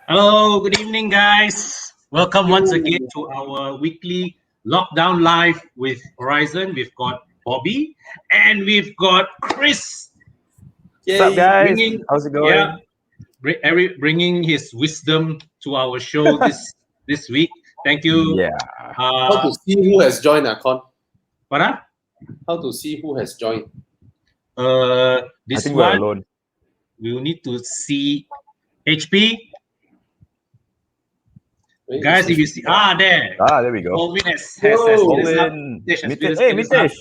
Hello, good evening, guys. Welcome once again to our weekly lockdown live with Aurizn. We've got Bobby and we've got Chris. What's up, guys? Bringing, How's it going? bringing his wisdom to our show this week. Thank you. Yeah. How to see who has joined, Con? What? How to see who has joined? I This think we're one alone. we will need to see HP. Wait, Guys, if you see, there. There we go. Alvin has Owen. Mitesh.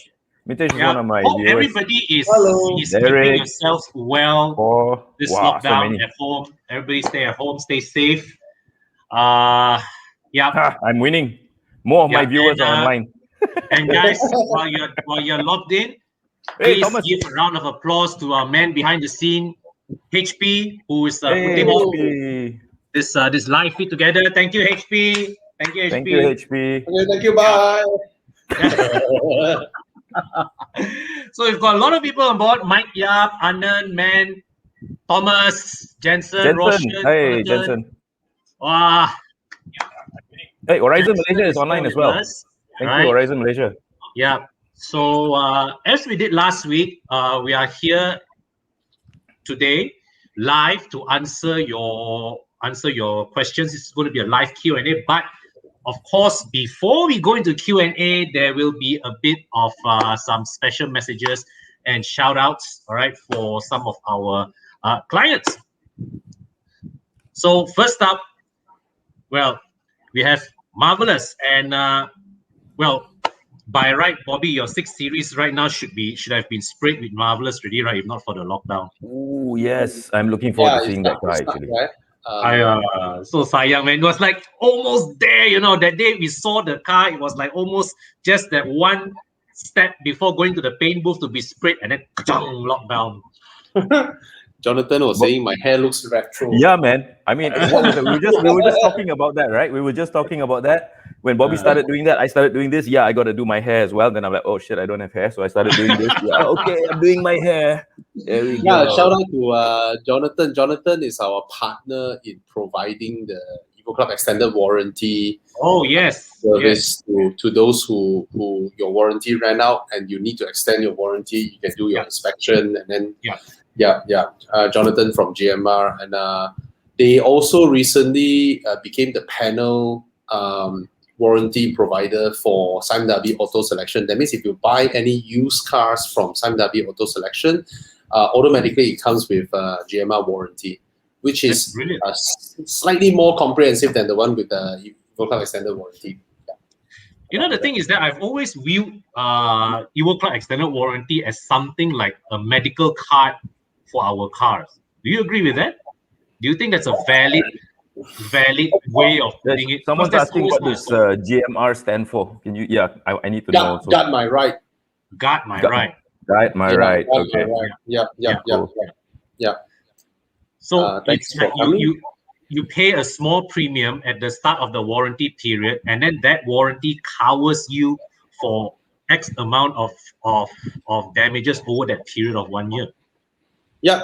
Mitesh is one of my hope viewers. everybody is keeping Derek. yourselves well. This So lockdown many. at home. Everybody stay at home, stay safe. Yeah. I'm winning. More of my viewers are online. And guys, while you're logged in, Hey, please Thomas. give a round of applause to our man behind the scene, HP, who is putting all HP. this live feed together. Thank you, HP. Thank you, HP. Thank you, HP. Okay, thank you, bye. So we've got a lot of people on board. Mike Yap, Anand, Man, Thomas, Jensen, Roshan. Hey, Jonathan. Jensen. Wow. Hey, Aurizn Jensen Malaysia is online here as well. with us. Thank Right. you, Aurizn Malaysia. Yeah. So as we did last week, we are here today live to answer your questions. It's going to be a live Q&A, but of course, before we go into Q&A, there will be a bit of some special messages and shout outs, all right, for some of our clients. So first up, well, we have Marvelous and by right, Bobby, your 6 Series right now should have been sprayed with Marvelous already, right? If not for the lockdown. Oh, yes. I'm looking forward to seeing that car, actually. Right? So sayang, man. It was like almost there, that day we saw the car, it was like almost just that one step before going to the paint booth to be sprayed and then lockdown. Jonathan was saying my hair looks retro. Yeah, man. I mean, what was it? we were just talking about that, right? We were just talking about that. When Bobby started doing that, I started doing this. Yeah, I got to do my hair as well. Then I'm like, oh shit, I don't have hair, so I started doing this. Yeah, okay, I'm doing my hair. There we go. Shout out to Jonathan. Jonathan is our partner in providing the Evoclub extended warranty. Oh yes, service to those who your warranty ran out and you need to extend your warranty. You can do your inspection and then Jonathan from GMR, and they also recently became the panel warranty provider for BMW Auto Selection. That means if you buy any used cars from BMW Auto Selection, automatically it comes with GMR warranty, which is slightly more comprehensive than the one with the Evoclub extended warranty. The thing is that I've always viewed Evoclub extended warranty as something like a medical card for our cars. Do you agree with that? Do you think that's a valid way of putting it? Someone's asking what does GMR stand for. Can you? Yeah, I need to know. Also. Got my right. Got my right. Got my right. Okay. Yeah. So it's like you pay a small premium at the start of the warranty period, and then that warranty covers you for X amount of damages over that period of 1 year. Yeah.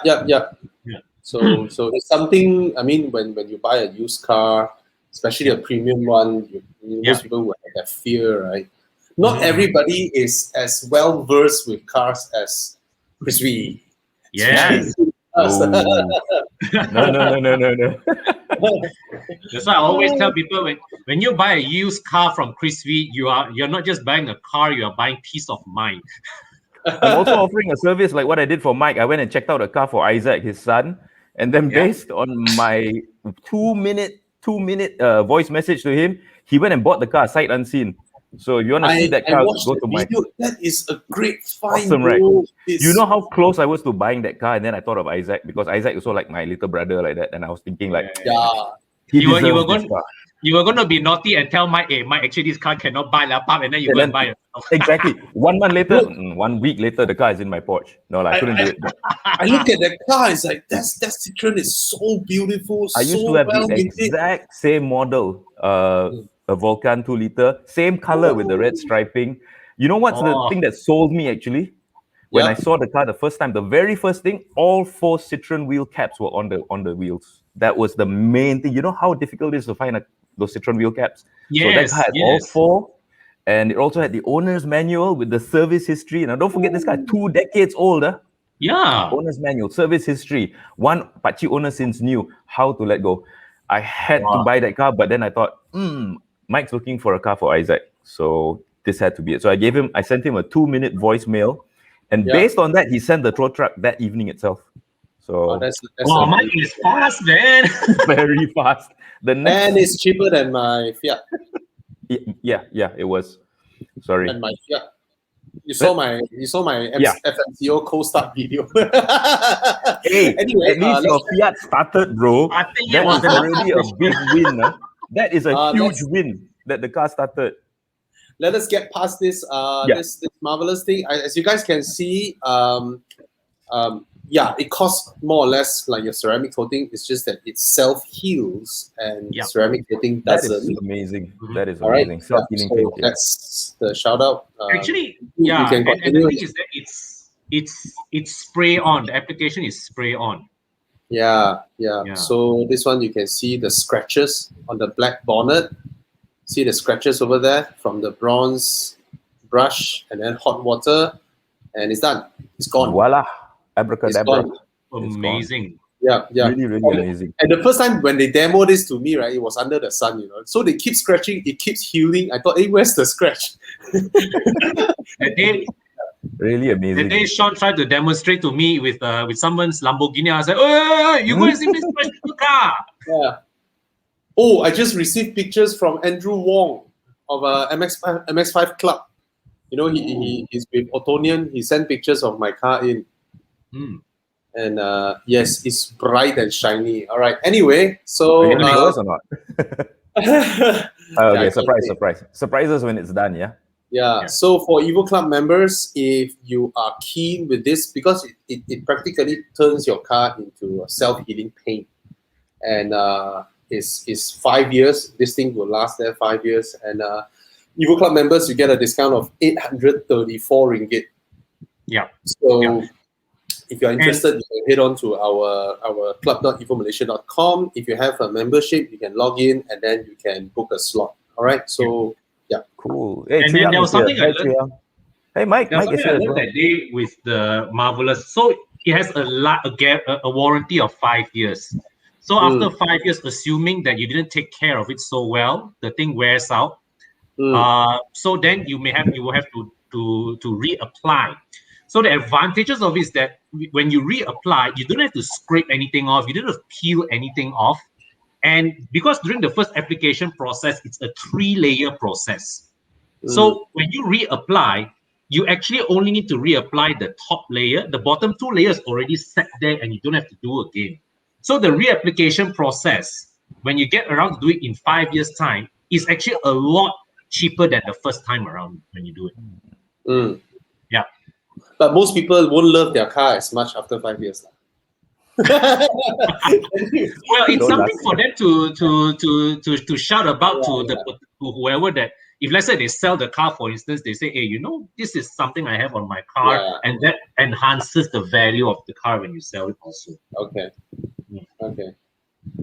So it's something. I mean, when you buy a used car, especially a premium one, most people will have that fear, right? Not everybody is as well versed with cars as Chris V. Yes. No. That's why I always tell people when you buy a used car from Chris V, you're not just buying a car, you are buying peace of mind. I'm also offering a service like what I did for Mike. I went and checked out a car for Isaac, his son, and then based on my 2-minute voice message to him, he went and bought the car sight unseen. So if you want to see that car, go to my. That is a great find. Awesome, right? You know how close I was to buying that car, and then I thought of Isaac because Isaac is also like my little brother, like that. And I was thinking, like, you were going to be naughty and tell Mike, hey, Mike, actually this car cannot buy laptop, and then you go and buy it. Exactly. 1 month later, 1 week later, the car is in my porch. No, I couldn't do it. I look at that car, it's like that Citroen is so beautiful. I used to have the exact same model. A Vulcan 2-liter, same color with the red striping. You know what's the thing that sold me actually? When I saw the car the first time, the very first thing, all 4 Citroen wheel caps were on the wheels. That was the main thing. You know how difficult it is to find those Citroen wheel caps? So that Yes, car had all four. And it also had the owner's manual with the service history. Now, don't forget this car, 2 decades older. Yeah. Owner's manual, service history. One Pachi owner since knew how to let go. I had to buy that car, but then I thought, Mike's looking for a car for Isaac. So this had to be it. So I sent him a 2-minute voicemail. And based on that, he sent the tow truck that evening itself. So Mike is fast, man. Very fast. And it's cheaper than my Fiat. Yeah, it was. Sorry. And my Fiat. You saw my FMCO co-start video. Hey, anyway, at least your Fiat started, bro. I think that was already a big win. That is a huge win that the car started. Let us get past this this marvelous thing. As you guys can see, it costs more or less like your ceramic coating. It's just that it self-heals and ceramic coating doesn't. That is amazing. That is All right. amazing. Self-healing so paint. That's the shout out. Actually, and the thing is that it's spray on. The application is spray on. Yeah. So this one you can see the scratches on the black bonnet. See the scratches over there from the bronze brush and then hot water, and it's done. It's gone. Voila. Abracadabra. Amazing. Yeah. Really, really amazing. And the first time when they demoed this to me, right, it was under the sun, you know. So they keep scratching, it keeps healing. I thought, hey, where's the scratch? Really amazing. The day Sean tried to demonstrate to me with someone's Lamborghini, I was like, oh, you go and see this scratch in the car. Yeah. Oh, I just received pictures from Andrew Wong of MX5 Club. You know, he's with Otonian. He sent pictures of my car in. And yes, it's bright and shiny. All right. Anyway, so or not? Okay, surprise. Surprises when it's done, yeah? Yeah. So for Evoclub members, if you are keen with this, because it practically turns your car into a self-healing paint. And it's 5 years. This thing will last there 5 years. And Evoclub members, you get a discount of 834 ringgit. Yeah. So if you're interested, you can head on to our club.evomalaysia.com. If you have a membership, you can log in and then you can book a slot. All right. So cool. Hey, and then there was something I learned. Hey, Mike. There was something I learned that day with the Marvelous. So it has a warranty of 5 years. So after 5 years, assuming that you didn't take care of it so well, the thing wears out. So then you will have to reapply. So the advantages of it is that when you reapply, you don't have to scrape anything off. You don't have to peel anything off. And because during the first application process, it's a 3-layer process. So when you reapply, you actually only need to reapply the top layer. The bottom 2 layers already set there and you don't have to do again. So the reapplication process, when you get around to do it in 5 years' time, is actually a lot cheaper than the first time around when you do it. Yeah. But most people won't love their car as much after 5 years. Well, it's something for them to shout about to whoever that, if let's say they sell the car, for instance, they say, hey, you know, this is something I have on my car, and that enhances the value of the car when you sell it also. Okay.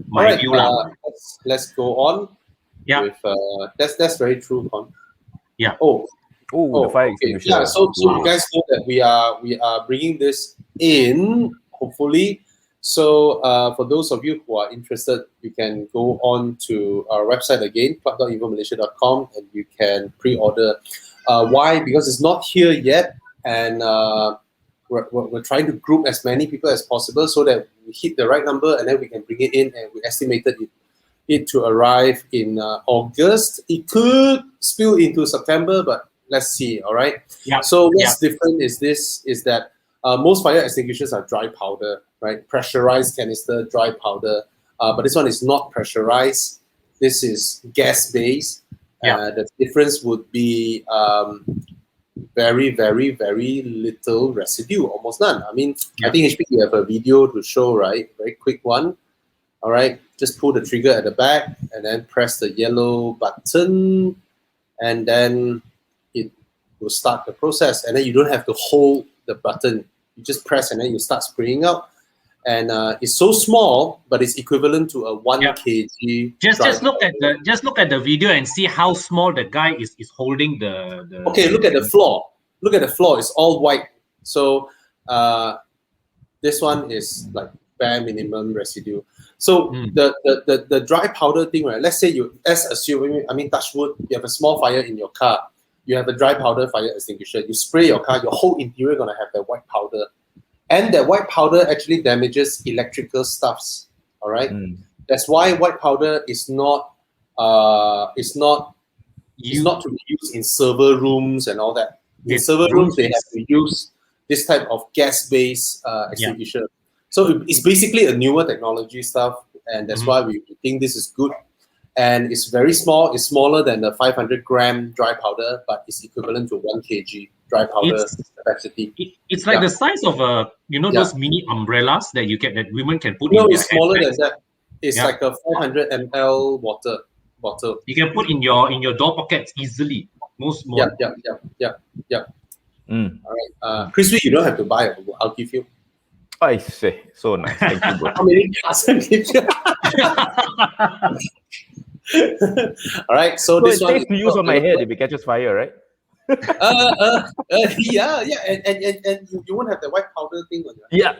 My view. Let's go on. Yeah. With, that's very true, Con. Yeah. The fire extinguisher. Yeah, so you guys know that we are bringing this in, hopefully. So for those of you who are interested, you can go on to our website again, club.evomalaysia.com, and you can pre-order. Why? Because it's not here yet, and we're trying to group as many people as possible so that we hit the right number, and then we can bring it in, and we estimated it to arrive in August. It could spill into September, but let's see. All right. Yeah. So what's different is that most fire extinguishers are dry powder, right? Pressurized canister, dry powder. But this one is not pressurized. This is gas based. The difference would be very, very, very little residue, almost none. I mean, I think HP, you have a video to show, right? Very quick one. All right. Just pull the trigger at the back and then press the yellow button, and then it will start the process. And then you don't have to hold the button. You just press and then you start spraying out. and it's so small, but it's equivalent to a 1 kg. Just look at the video and see how small the guy is holding the. Okay, look at the floor. Look at the floor. It's all white. So this one is like bare minimum residue. So the dry powder thing, right? Let's say let's assume, I mean, touch wood, you have a small fire in your car. You have a dry powder fire extinguisher. You spray your car, your whole interior gonna have that white powder. And that white powder actually damages electrical stuffs. All right. That's why white powder is not to be used in server rooms and all that. In server rooms, they have to use this type of gas-based extinguisher. So it's basically a newer technology stuff, and that's why we think this is good. And it's very small. It's smaller than the 500-gram dry powder, but it's equivalent to 1 kg dry powder capacity. It's like the size of those mini umbrellas that you get that women can put in. No, it's smaller than that. It's like a 400 ml water bottle. You can put in your door pockets easily. Most more. Yeah. All right, Chris, you don't have to buy it. I'll give you. I say, so nice. Thank you, bro. How many cars I give you? All right, so this one is to use on my head if it catches fire, right? Yeah, and you won't have the white powder thing on your head. Yeah,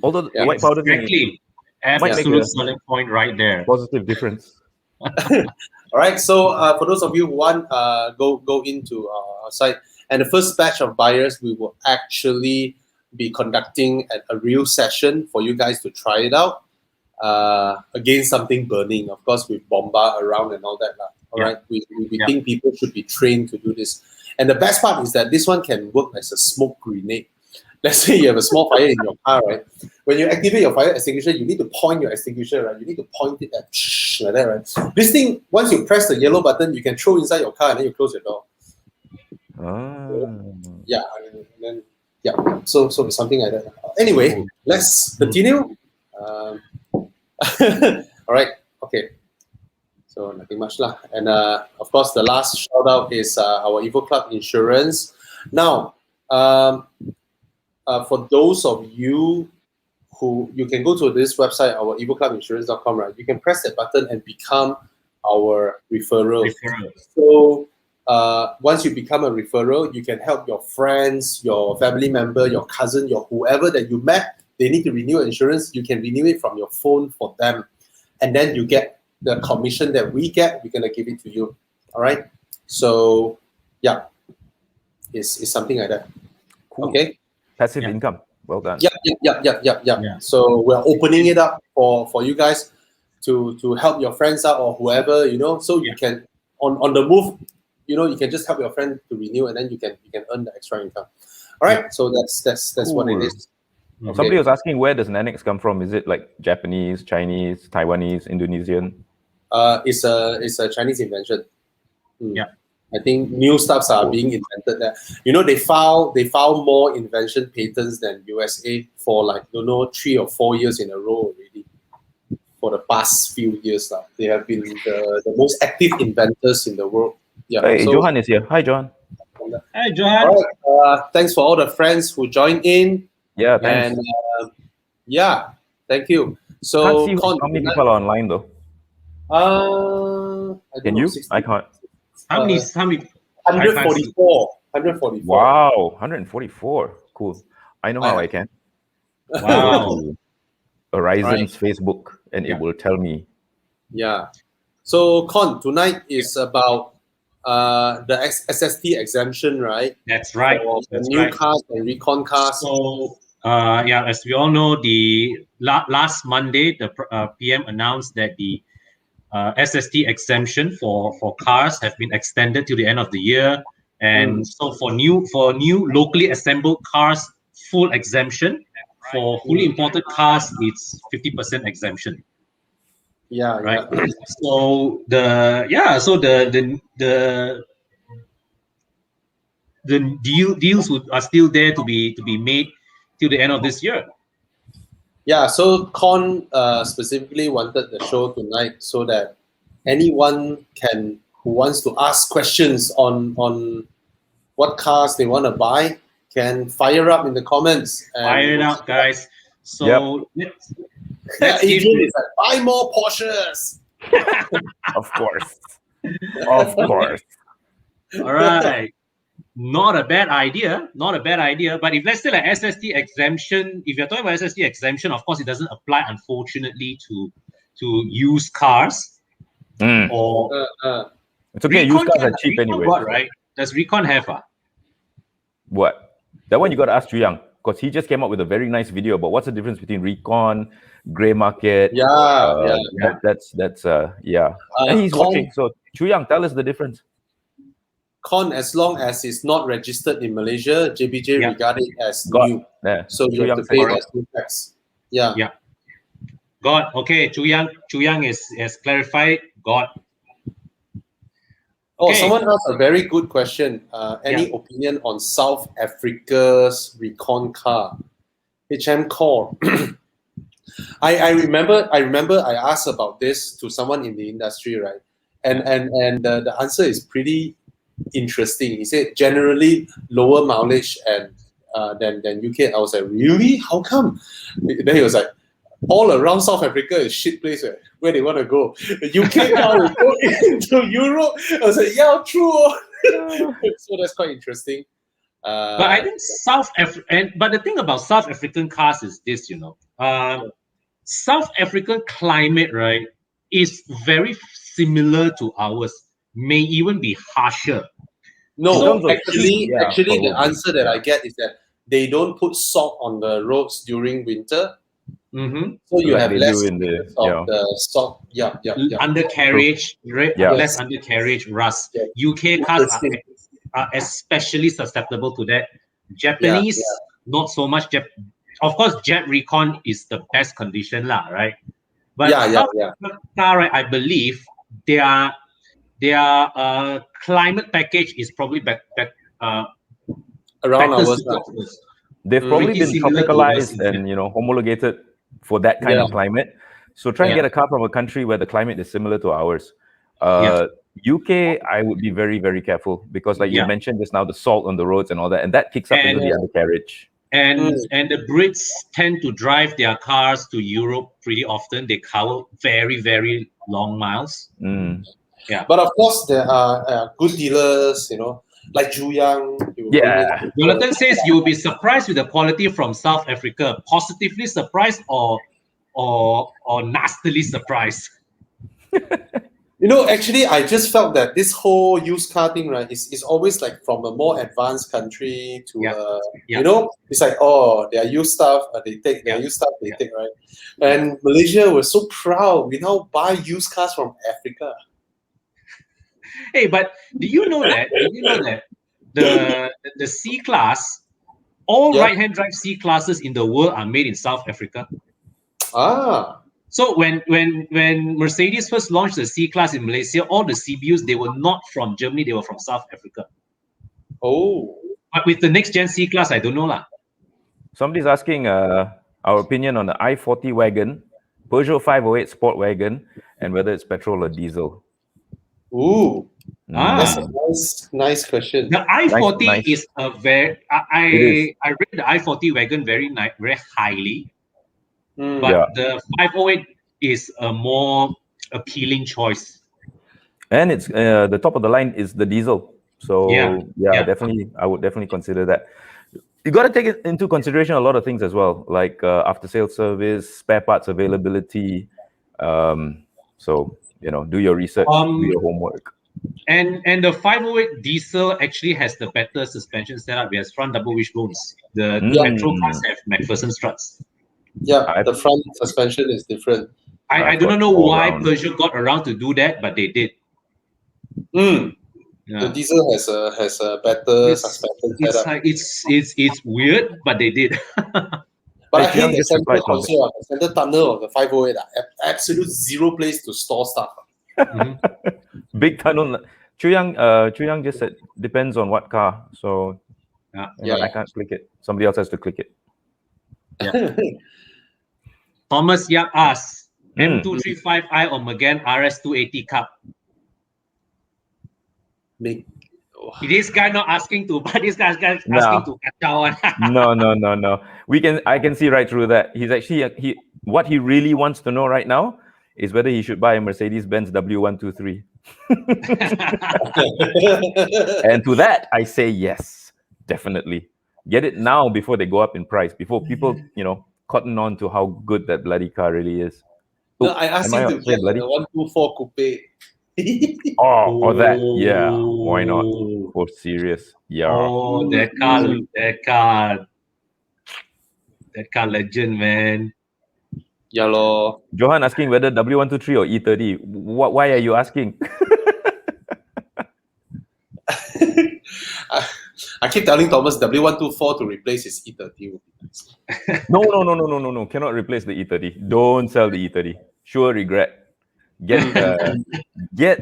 although the white powder thing absolute selling point right there. Positive difference. All right, so for those of you who want, go into our site, and the first batch of buyers, we will actually be conducting a real session for you guys to try it out against something burning. Of course, with bomba around and all that. All right, we think people should be trained to do this. And the best part is that this one can work as a smoke grenade. Let's say you have a small fire in your car, right? When you activate your fire extinguisher, you need to point your extinguisher, right? You need to point it at like that, right? This thing, once you press the yellow button, you can throw inside your car and then you close your door. So it's something like that. Anyway, let's continue. All right, okay. So nothing much lah. And of course, the last shout out is our Evoclub Insurance. Now, for those of you who, you can go to this website, our evoclubinsurance.com, right? You can press that button and become our referral. So once you become a referral, you can help your friends, your family member, your cousin, your whoever that you met. They need to renew insurance. You can renew it from your phone for them. And then you get the commission that we get, we're going to give it to you. All right? So, yeah. It's something like that. Cool. Okay? Passive income. Well done. Yeah. So we're opening it up for you guys to help your friends out or whoever, so you can, on the move, you can just help your friend to renew and then you can earn the extra income. All right? So that's cool. What it is. Okay. Somebody was asking, where does Nanex come from? Is it like Japanese, Chinese, Taiwanese, Indonesian? It's a Chinese invention. Yeah. I think new stuffs are being invented there. They filed more invention patents than USA for 3 or 4 years in a row already. For the past few years now, they have been the most active inventors in the world. Yeah. Hey, Johan is here. Hi, Johan. Hi, Johan. All right. Thanks for all the friends who joined in. Yeah, thanks. And thank you. So can't see how many people are online though. Can you? 60. I can't. How many? 144. 144. Wow, 144. Cool. I know how I can. Wow. Aurizn's Facebook, and it will tell me. Yeah. So tonight is about the SST exemption, right? That's right. For new cars and recon cars. So as we all know, the last Monday, the PM announced that the SST exemption for cars have been extended to the end of the year, and so for new locally assembled cars, full exemption. For fully imported cars, it's 50% exemption. Yeah. Right. So the deals are still there to be made till the end of this year. Yeah, so Con specifically wanted the show tonight so that anyone who wants to ask questions on what cars they want to buy can fire up in the comments. Fire it up, guys. So let's give Adrian is like, buy more Porsches. Of course. Of course. All right. Not a bad idea. Not a bad idea. But if let's say like SST exemption, if you're talking about SST exemption, of course it doesn't apply, unfortunately, to used cars. Or it's okay. Used cars are cheap Recon anyway. What, right? Does Recon have? What? That one you got to ask Chu Yang, because he just came up with a very nice video about what's the difference between Recon, grey market. That's and he's watching. So Chu Yang, tell us the difference. Con, as long as it's not registered in Malaysia, JBJ regard it as new. Yeah. So you have to pay as new tax. Yeah. Okay, Chu Yang has clarified. Oh, Okay. someone asked a very good question. Any opinion on South Africa's Recon car, HM Core? I remember I asked about this to someone in the industry, right? And the answer is pretty interesting. He said generally lower mileage and than UK. I was like, really? How come? Then he was like, all around South Africa is shit place where they want to go. The UK car will go into Europe. I was like, yeah, true. So that's quite interesting. But I think but the thing about South African cars is this, South African climate, right, is very similar to ours. May even be harsher. No, actually, the answer that I get is that they don't put salt on the roads during winter. So you have less of the salt. Undercarriage, less undercarriage rust. UK cars are especially susceptible to that. Japanese, not so much. Of course, Jet Recon is the best condition, right? But car, right, I believe their climate package is probably around ours. They've probably been tropicalized and homologated for that kind of climate. So try and get a car from a country where the climate is similar to ours. UK, I would be very, very careful because, like you mentioned just now, the salt on the roads and all that, and that kicks up into the undercarriage. And the Brits tend to drive their cars to Europe pretty often. They cover very, very long miles. But of course, there are good dealers, like Chu Yang. Jonathan says you'll be surprised with the quality from South Africa. Positively surprised or nastily surprised? Actually, I just felt that this whole used car thing, right, is always like from a more advanced country to, it's like, their used stuff, they take, their used stuff, they take, right? And Malaysia, we're so proud. We now buy used cars from Africa. Hey, but do you know that the C class, all right-hand drive C classes in the world are made in South Africa? So when Mercedes first launched the C class in Malaysia, all the CBUs, they were not from Germany, they were from South Africa. But with the next gen C class, I don't know lah. Somebody's asking our opinion on the i40 wagon, Peugeot 508 Sport wagon, and whether it's petrol or diesel. That's a nice question. The i40 is a very I rate the i40 wagon very highly, but the 508 is a more appealing choice. And it's the top of the line is the diesel. So definitely, I would definitely consider that. You got to take into consideration a lot of things as well, like after sales service, spare parts availability. So do your research, do your homework. And the 508 diesel actually has the better suspension setup. It has front double wishbones. The petrol cars have McPherson struts. The front suspension is different. I do not know why Peugeot got around to do that, but they did. The diesel has a better suspension setup. It's weird, but they did. But I hate the central console, the center tunnel of the 508. Absolute zero place to store stuff. Big tunnel. Chu Yang just said depends on what car. So I can't click it. Somebody else has to click it. Thomas Yap asks, M235i or Megane RS280 Cup? This guy not asking to, but this guy's asking to kacau one. No. I can see right through that. He's actually what he really wants to know right now is whether he should buy a Mercedes-Benz W123. And to that, I say yes, definitely. Get it now before they go up in price, before people, cotton on to how good that bloody car really is. No, I asked him to get the 124 coupe. Or that, yeah. Why not? For serious, yeah. Oh, that car legend, man. Yeah, lor. Johan asking whether W123 or E30. Why are you asking? I keep telling Thomas W124 to replace his E30. No. Cannot replace the E30. Don't sell the E30. Sure regret. Get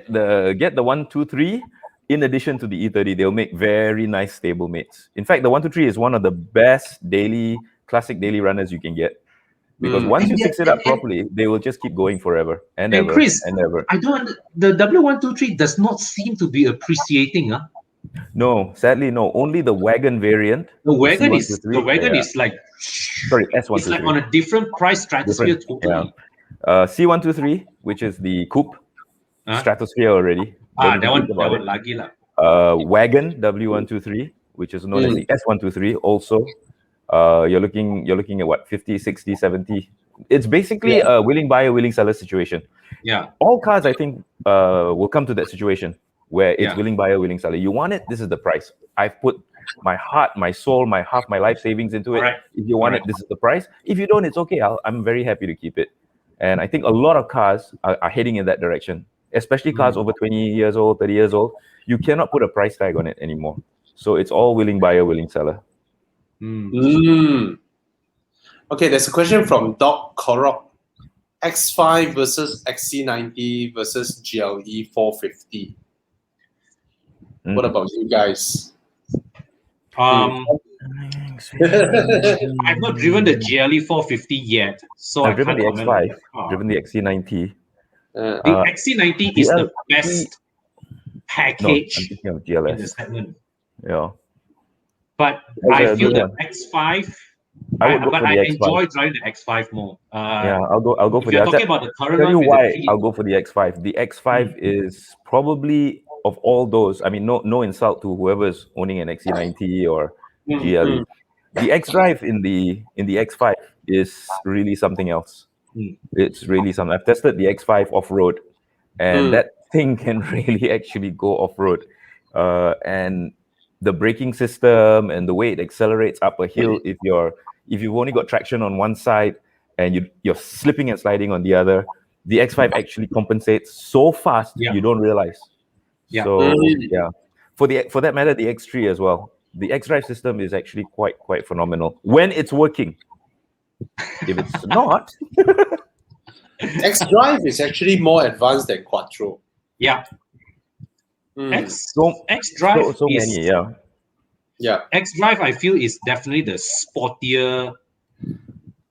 the 123 in addition to the E30. They'll make very nice stable mates. In fact, the 123 is one of the best classic daily runners you can get. Because once you fix it up properly, they will just keep going forever and ever. Chris, and ever. The W123 does not seem to be appreciating, huh? No, sadly no. Only the Wagon variant. The Wagon is like S123. It's like on a different price stratosphere totally. Yeah. C123, which is the coupe stratosphere already. That one lagi lah. Wagon W123, which is known as the S123 also. You're looking at what, 50, 60, 70. It's basically a willing buyer, willing seller situation. Yeah. All cars, I think, will come to that situation where it's willing buyer, willing seller. You want it, this is the price. I've put my heart, my soul, my life savings into it. Right. If you want it, this is the price. If you don't, it's okay. I'm very happy to keep it. And I think a lot of cars are heading in that direction, especially cars over 20 years old, 30 years old. You cannot put a price tag on it anymore. So it's all willing buyer, willing seller. Okay, there's a question from Doc Korok. X5 versus XC90 versus GLE 450. What about you guys? I've not driven the GLE 450 yet, so I've driven the X5, driven the XC90. The XC90 is the best package in the segment. Yeah. But I feel the X5, I enjoy driving the X5 more. I'll go for the X5. Talking about the current tell you one why I'll go for the X5. The X5 is probably, of all those, I mean, no insult to whoever's owning an XC90 or GLE. The X-Drive in the X5 is really something else. It's really something. I've tested the X5 off-road, and that thing can really actually go off-road. And the braking system and the way it accelerates up a hill, if you've only got traction on one side and you're slipping and sliding on the other, the X5 actually compensates so fast you don't realize. Yeah. So for that matter, the X3 as well. The X-Drive system is actually quite phenomenal when it's working. If it's not, X-Drive is actually more advanced than Quattro. Yeah. X-Drive so many, X-Drive, I feel, is definitely the sportier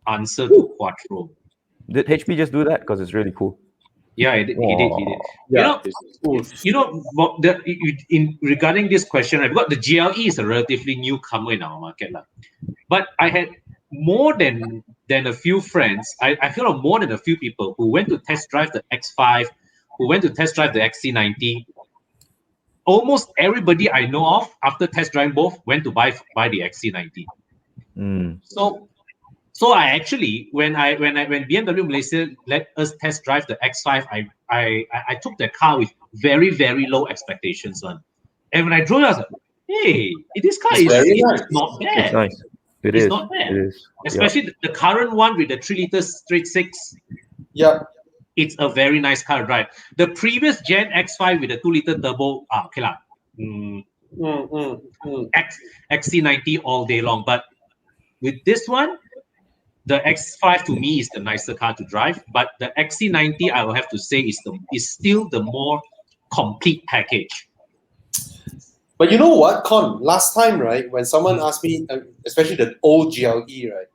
answer to Quattro. Did HP just do that? Because it's really cool. Yeah, he did. Regarding this question, I've got the GLE is a relatively newcomer in our market, but I had more than a few friends. I feel more than a few people who went to test drive the X5, who went to test drive the XC90. Almost everybody I know of after test driving both went to buy the XC90. So I actually, when BMW Malaysia let us test drive the X5, I took the car with very, very low expectations on. And when I drove it, I was like, hey, this car is not bad. It's nice. It's not bad. It is. Especially the current one with the 3-liter straight six. Yeah. It's a very nice car to drive. The previous Gen X5 with the 2-liter turbo, okay lah. XC90 all day long. But with this one, the X5 to me is the nicer car to drive. But the XC90, I will have to say, is still the more complete package. But you know what, Con? Last time, right, when someone asked me, especially the old GLE, right,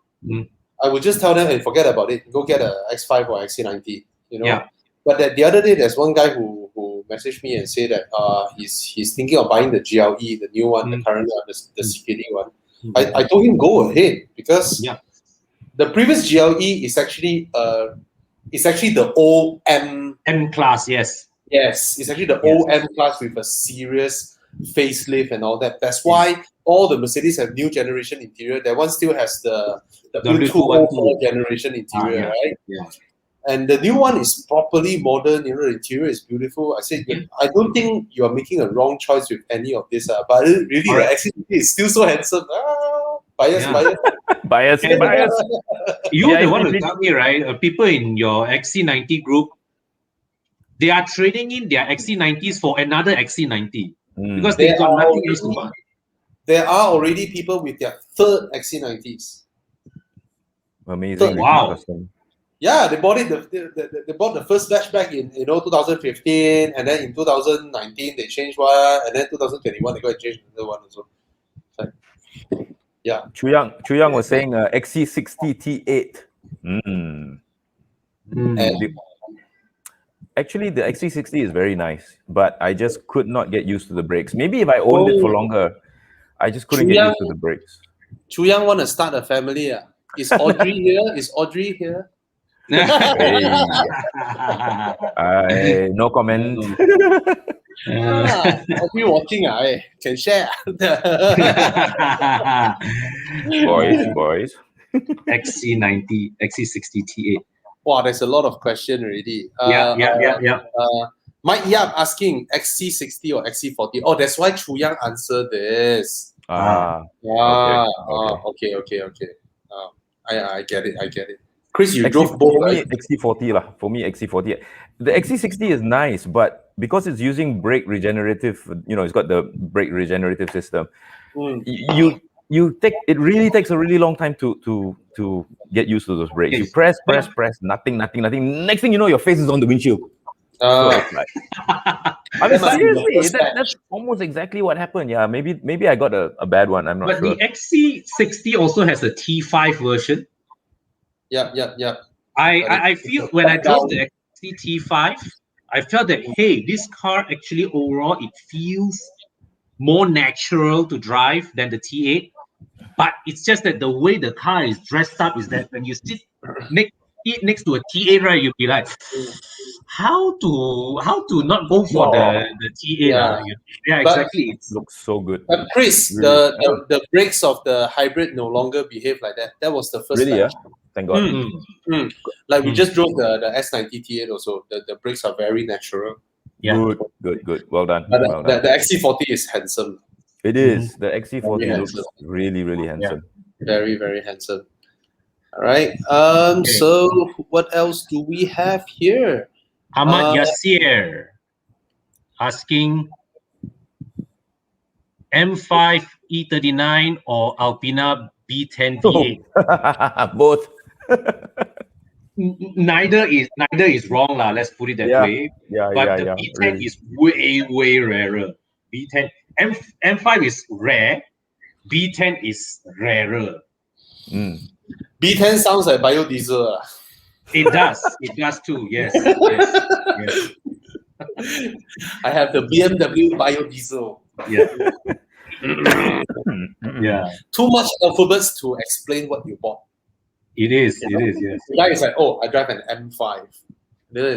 I would just tell them, hey, forget about it. Go get a X5 or XC90. You know, but the other day there's one guy who who messaged me and said that he's thinking of buying the GLE, the new one, the current one, the CKD one. I told him go ahead because the previous GLE is actually the old M class. Yes. Yes, it's actually the old M class with a serious facelift and all that. That's why all the Mercedes have new generation interior. That one still has the W212 generation interior, right? Yeah. And the new one is properly modern. The interior is beautiful. I said, I don't think you are making a wrong choice with any of this. But really, the XC60 is still so handsome. Bias. You the one who tell me, right? People in your XC90 group, they are trading in their XC90s for another XC90 because they got nothing else to buy. There are already people with their third XC90s. Amazing! Wow. Yeah, they bought it. They bought the first batch back in 2015, and then in 2019 they changed one, and then 2021 they got to change another one also. Yeah. Chu Yang was saying XC60 T8. Actually, the XC60 is very nice, but I just could not get used to the brakes. Maybe if I owned it for longer, I just couldn't get used to the brakes. Chu Yang want to start a family. Is Audrey here? Is Audrey here? No comment. Audrey watching, can share. Boys. XC90, XC60 T8. Wow, there's a lot of question already. Mike Yap asking XC60 or XC40. Oh, that's why Chu Yang answered this. Okay. I get it. Chris, you drove both, right? XC40 For me, XC40. The XC60 is nice, but because it's using brake regenerative, it's got the brake regenerative system. It really takes a really long time to get used to those brakes. You press, nothing. Next thing you know, your face is on the windshield. Seriously, that's almost exactly what happened. Yeah, maybe I got a bad one. I'm not sure. But the XC60 also has a T5 version. Yeah. I feel when I drove the XC T5, I felt that this car actually overall it feels more natural to drive than the T8. But it's just that the way the car is dressed up is that when you sit next to a T8, right, you'll be like, how to not go for the T8? Yeah, exactly. It looks so good. But Chris, really, the brakes of the hybrid no longer behave like that. That was the first time. Yeah? Thank God. Like we just drove the S90 T8 also. The brakes are very natural. Yeah. Good. Well done. The XC40 is handsome. It is. The XC40 looks really, really handsome. Yeah. Very, very handsome. All right. So what else do we have here? Ahmad Yasir asking M5 E39 or Alpina B10 V8. Both. Neither is wrong lah. Let's put it that way. But the B10 is way rarer. B10 M5 is rare. B10 is rarer. B10 sounds like biodiesel. It does too. Yes. I have the BMW biodiesel. Yeah. Too much alphabets to explain what you bought. It is. Yes. The guy is like, I drive an M5.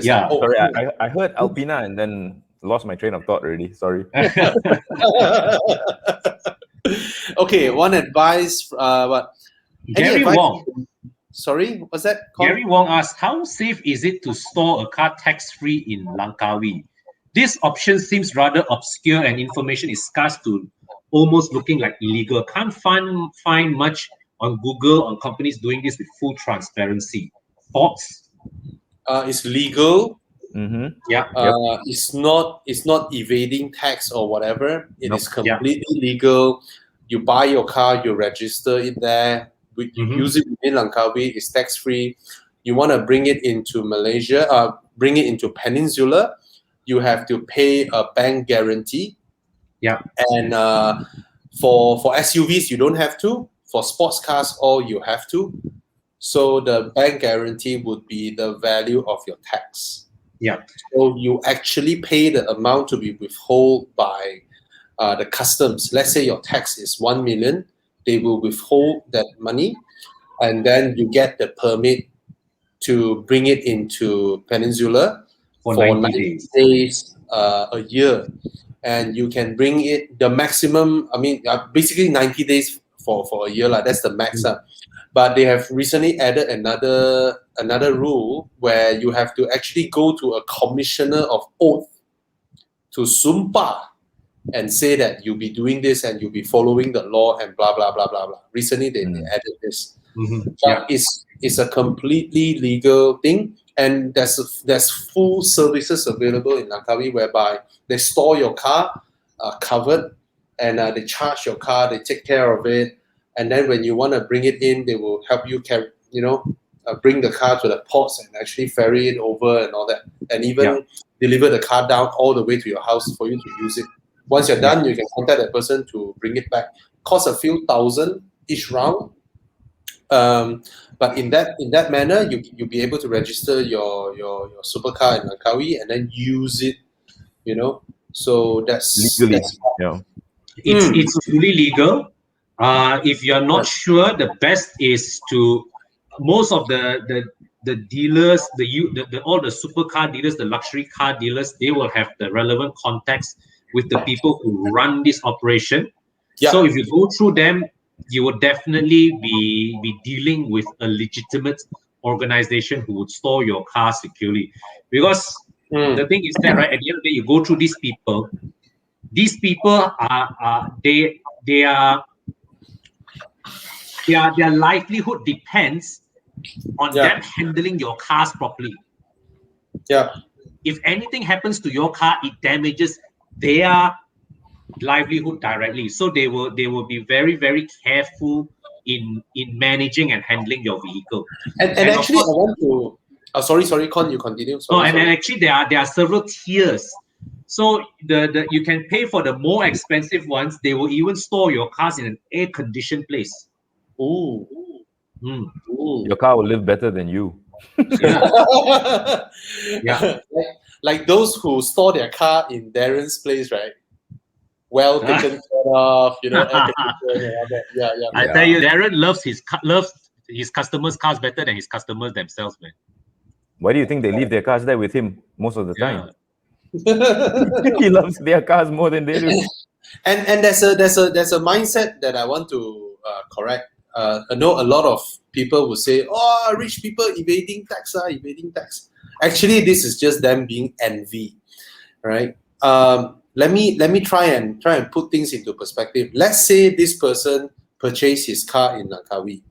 Sorry, I heard Alpina and then lost my train of thought already. Sorry. Okay, one advice. What? Gary Wong. Sorry, what's that called? Gary Wong asked, how safe is it to store a car tax-free in Langkawi? This option seems rather obscure and information is scarce to almost looking like illegal. Can't find much on Google on companies doing this with full transparency. Thoughts? It's legal. Yeah. It's not evading tax or whatever. It is completely legal. You buy your car, you register it there. You use it within Langkawi. It's tax free. You want to bring it into Malaysia, bring it into Peninsula. You have to pay a bank guarantee. Yeah. And for SUVs, you don't have to. For sports cars, all you have to. So the bank guarantee would be the value of your tax. Yeah. So you actually pay the amount to be withheld by the customs. Let's say your tax is 1 million, they will withhold that money, and then you get the permit to bring it into Peninsula For for 90 days, a year. And you can bring it, the maximum, basically 90 days for a year. That's the max. But they have recently added another rule where you have to actually go to a commissioner of oath to sumpah and say that you'll be doing this and you'll be following the law and blah, blah, blah, blah, blah. Recently, they added this. But it's a completely legal thing. And there's full services available in Langkawi whereby they store your car covered, and they charge your car, they take care of it. And then when you want to bring it in, they will help you bring the car to the ports and actually ferry it over and all that. And even deliver the car down all the way to your house for you to use it. Once you're done, you can contact that person to bring it back. Costs a few thousand each round. But in that manner, you'll be able to register your supercar in Langkawi and then use it, So that's legally. It's truly legal. If you're not sure, the best is to most of the dealers, all the supercar dealers, the luxury car dealers, they will have the relevant contacts with the people who run this operation. So if you go through them, you would definitely be dealing with a legitimate organization who would store your car securely. Because the thing is that, right, at the end of the day, you go through these people. These people their livelihood depends on them handling your cars properly. If anything happens to your car, it damages their livelihood directly. So they will be very, very careful in managing and handling your vehicle. And actually, course, I want to. Sorry, Con, you continue. And actually, there are several tiers. So you can pay for the more expensive ones. They will even store your cars in an air-conditioned place. Ooh. Your car will live better than you. Like those who store their car in Darren's place, right? Well taken care of, air conditioning and all that. I tell you, Darren loves his customers' cars better than his customers themselves, man. Why do you think they leave their cars there with him most of the time? He loves their cars more than they do. And there's a mindset that I want to correct. I know a lot of people will say, "Oh, rich people evading tax, evading tax." Actually, this is just them being envy, right? Let me try and put things into perspective. Let's say this person purchased his car in Langkawi,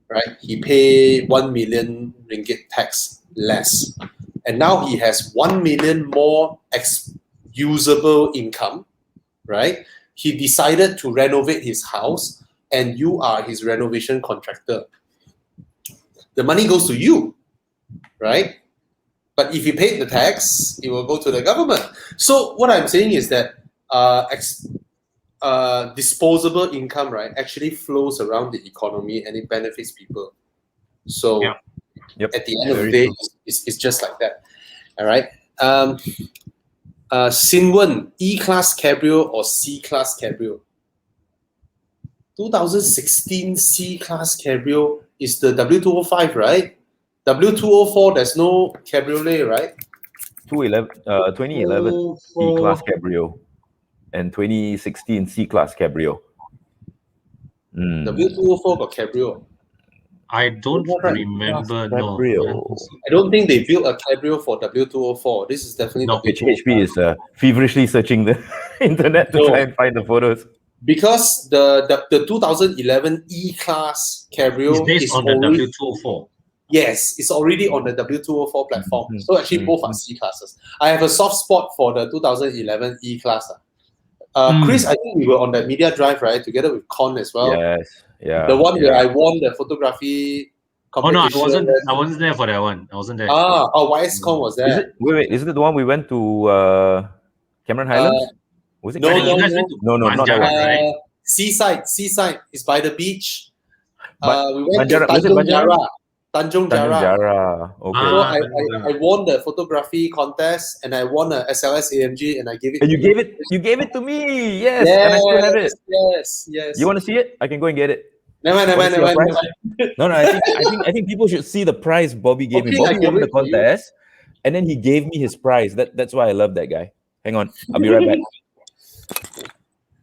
right? He paid 1 million ringgit tax less, and now he has 1 million more usable income, right? He decided to renovate his house, and you are his renovation contractor. The money goes to you, right? But if you paid the tax, it will go to the government. So what I'm saying is that disposable income, right, actually flows around the economy and it benefits people. So at the end of the day, it's just like that. All right. Sinwen, E-Class Cabrio or C-Class Cabrio? 2016 C-Class Cabrio is the W205, right? W204, there's no cabriolet, right? 2011 C-Class Cabrio and 2016 C-Class Cabrio. W204 got cabrio. I don't remember. No, I don't think they built a cabrio for W204. This is definitely HP is feverishly searching the internet to try and find the photos. Because the 2011 E-Class Cabrio is based on the W204. Yes, it's already on the W204 platform. So actually both are C-Classes. I have a soft spot for the 2011 E-Class. Chris, I think we were on that media drive, right? Together with Con as well. Yes, yeah. The one where I won the photography competition. Oh no, I wasn't there for that one. I wasn't there. YSCon was there. Is it the one we went to Cameron Highlands? Was it? No, not that one. Right? Seaside. It's by the beach. We went to Was it Banjara? Tanjung Tanjung Jara. Jara. Okay. So Ah, I won the photography contest and I won a SLS AMG and I gave it And to you gave it to me. Yes, and I still have it. Yes. You want to see it? I can go and get it. Never mind. No, I think people should see the prize Bobby gave me. Okay, I Bobby can won the wait for you. contest, and then he gave me his prize. That's why I love that guy. Hang on, I'll be right back.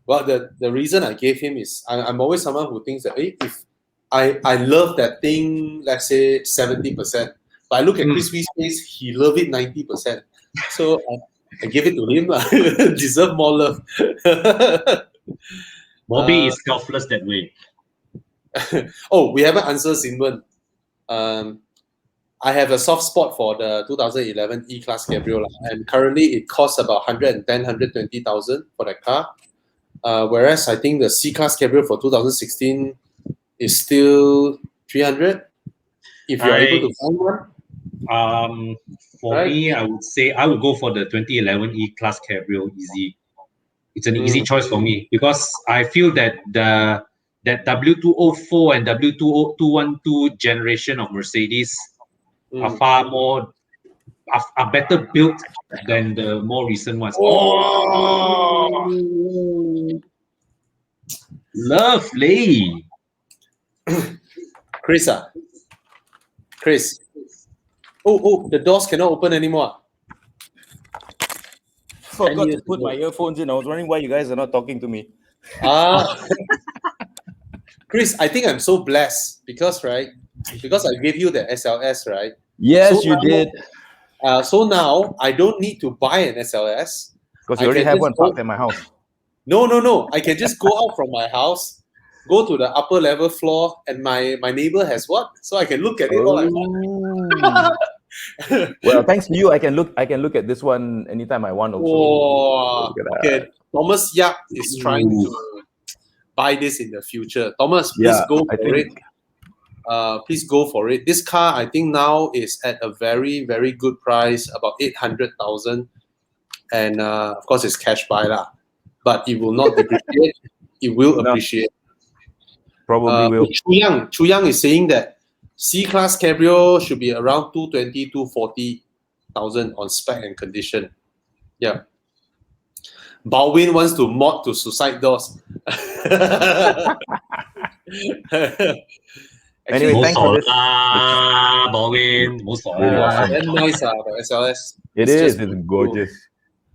Well, the reason I gave him is I'm always someone who thinks that if I love that thing, let's say 70%, but I look at Chris Wee's face, he loved it 90%. So I give it to him. Deserve more love. Bobby is selfless that way. Oh, we haven't answered Sinwen. I have a soft spot for the 2011 E-Class Cabrio, and currently it costs about 120,000 for that car. Whereas I think the C-Class Cabrio for 2016 is still 300. If you're able to find one. For me, I would say I would go for the 2011 E-Class Cabrio easy. It's an easy choice for me because I feel that that W204 and W212 generation of Mercedes are far more are better built than the more recent ones. Lovely. Chris. Oh, the doors cannot open anymore. Forgot to put my earphones in. I was wondering why you guys are not talking to me. Chris, I think I'm so blessed because I gave you the SLS, right? Yes, you did. So now I don't need to buy an SLS. Because you already have one parked at my house. No. I can just go out from my house, go to the upper level floor, and my neighbor has one, so I can look at it all I want. Well, thanks to you, I can look at this one anytime I want. Also, okay. Thomas Yap is trying to buy this in the future. Thomas, please go for it. Please go for it. This car, I think now is at a very, very good price, about 800,000, and of course it's cash buy lah. But it will not depreciate. It will appreciate. Probably will. Chu Yang is saying that C-Class Cabrio should be around 220,000 to 40,000 on spec and condition. Yeah. Balwin wants to mod to suicide doors. Anyway, thanks for this. Balwin, most Really awesome. That's nice, the SLS. It's gorgeous.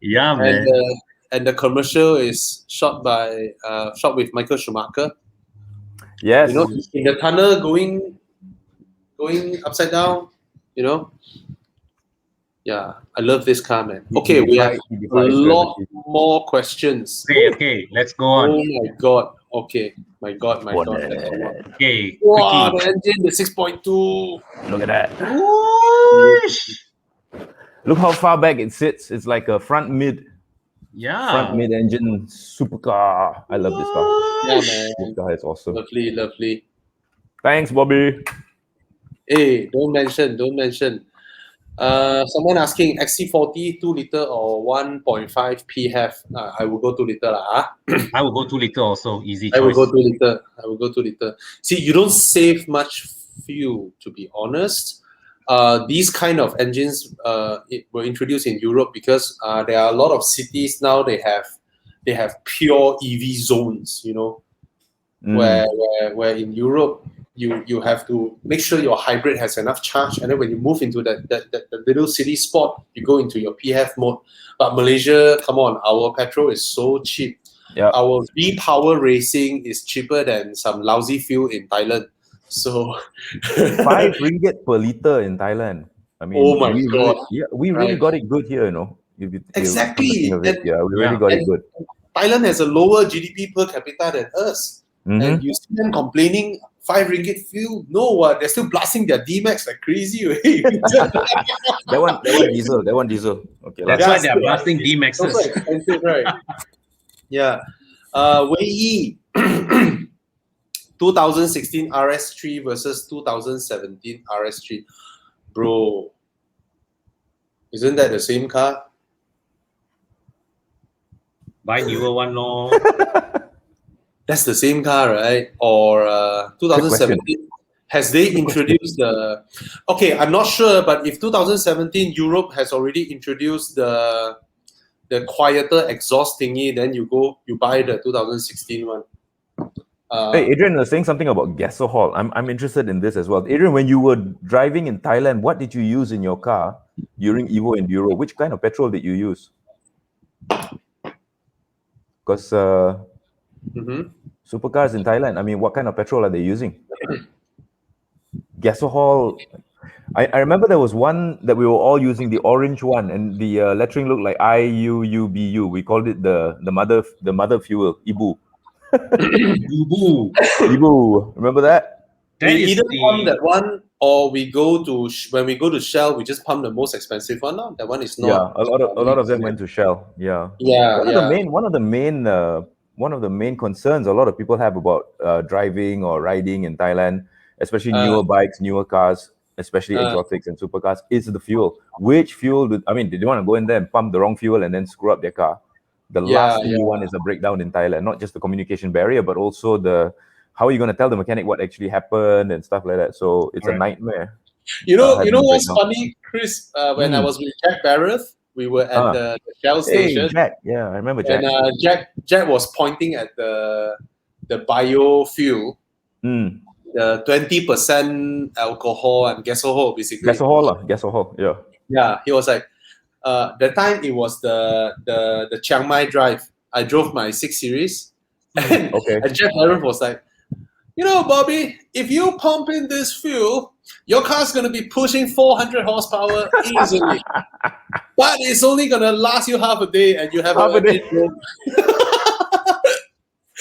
Yeah, man. And the commercial is shot with Michael Schumacher. Yes. You know, in the tunnel going upside down, you know. Yeah, I love this car, man. Okay, we have a lot more questions. Okay, let's go on. Oh my god. Okay. My god. Okay. Wow, the engine, the 6.2. Look at that. Look how far back it sits. It's like a front mid engine supercar. I love this car. Yeah, man. This car is awesome. Lovely. Thanks, Bobby. Hey, don't mention. Someone asking XC40 2 liter or 1.5 PHEV. I will go 2 liter I will go 2 liter also. Easy choice. I will go 2 liter. See, you don't save much fuel, to be honest. These kind of engines were introduced in Europe because there are a lot of cities now. They have pure EV zones. You know, where in Europe you have to make sure your hybrid has enough charge, and then when you move into the little city spot, you go into your PHEV mode. But Malaysia, come on, our petrol is so cheap. Yeah. Our V-Power racing is cheaper than some lousy fuel in Thailand. So 5 ringgit per liter in Thailand. I mean, oh my god, we really got it good here, you know. Exactly. We really got it good. Thailand has a lower GDP per capita than us, and you see them complaining 5 ringgit fuel. No, they're still blasting their D-Max like crazy. That one diesel. Okay, that's why they're blasting D-Maxes. That's so expensive, right? Yeah. Wei 2016 RS3 versus 2017 RS3. Bro, isn't that the same car? Buy newer one, no. That's the same car, right? Or 2017 Has they introduced the? Okay, I'm not sure, but if 2017 Europe has already introduced the quieter exhaust thingy, then you buy the 2016 one. Hey, Adrian was saying something about gasohol. I'm interested in this as well. Adrian, when you were driving in Thailand, what did you use in your car during Evo Enduro? Which kind of petrol did you use? Because supercars in Thailand, I mean, what kind of petrol are they using? Gasohol. I remember there was one that we were all using, the orange one, and the lettering looked like IUUBU. We called it the mother fuel, Ibu. Ibu. Remember that? We either pump that one, or we go to when we go to Shell, we just pump the most expensive one. No? That one is not. Yeah, a lot of them went to Shell. Yeah. One of the main concerns a lot of people have about driving or riding in Thailand, especially newer bikes, newer cars, especially exotics and supercars, is the fuel. Which fuel? Did they want to go in there and pump the wrong fuel and then screw up their car? The last thing you want is a breakdown in Thailand, not just the communication barrier, but also how are you going to tell the mechanic what actually happened and stuff like that. So it's a nightmare. You know what's funny, Chris? When I was with Jack Barrett, we were at the Shell station. Jack. Yeah, I remember Jack. And Jack was pointing at the biofuel, the 20% alcohol and gasohol, basically. Gasohol, yeah. Yeah, he was like, the time it was the Chiang Mai drive. I drove my 6 Series, and Jack Barrett was like, Bobby, if you pump in this fuel, your car's going to be pushing 400 horsepower easily. But it's only going to last you half a day, and you have a day.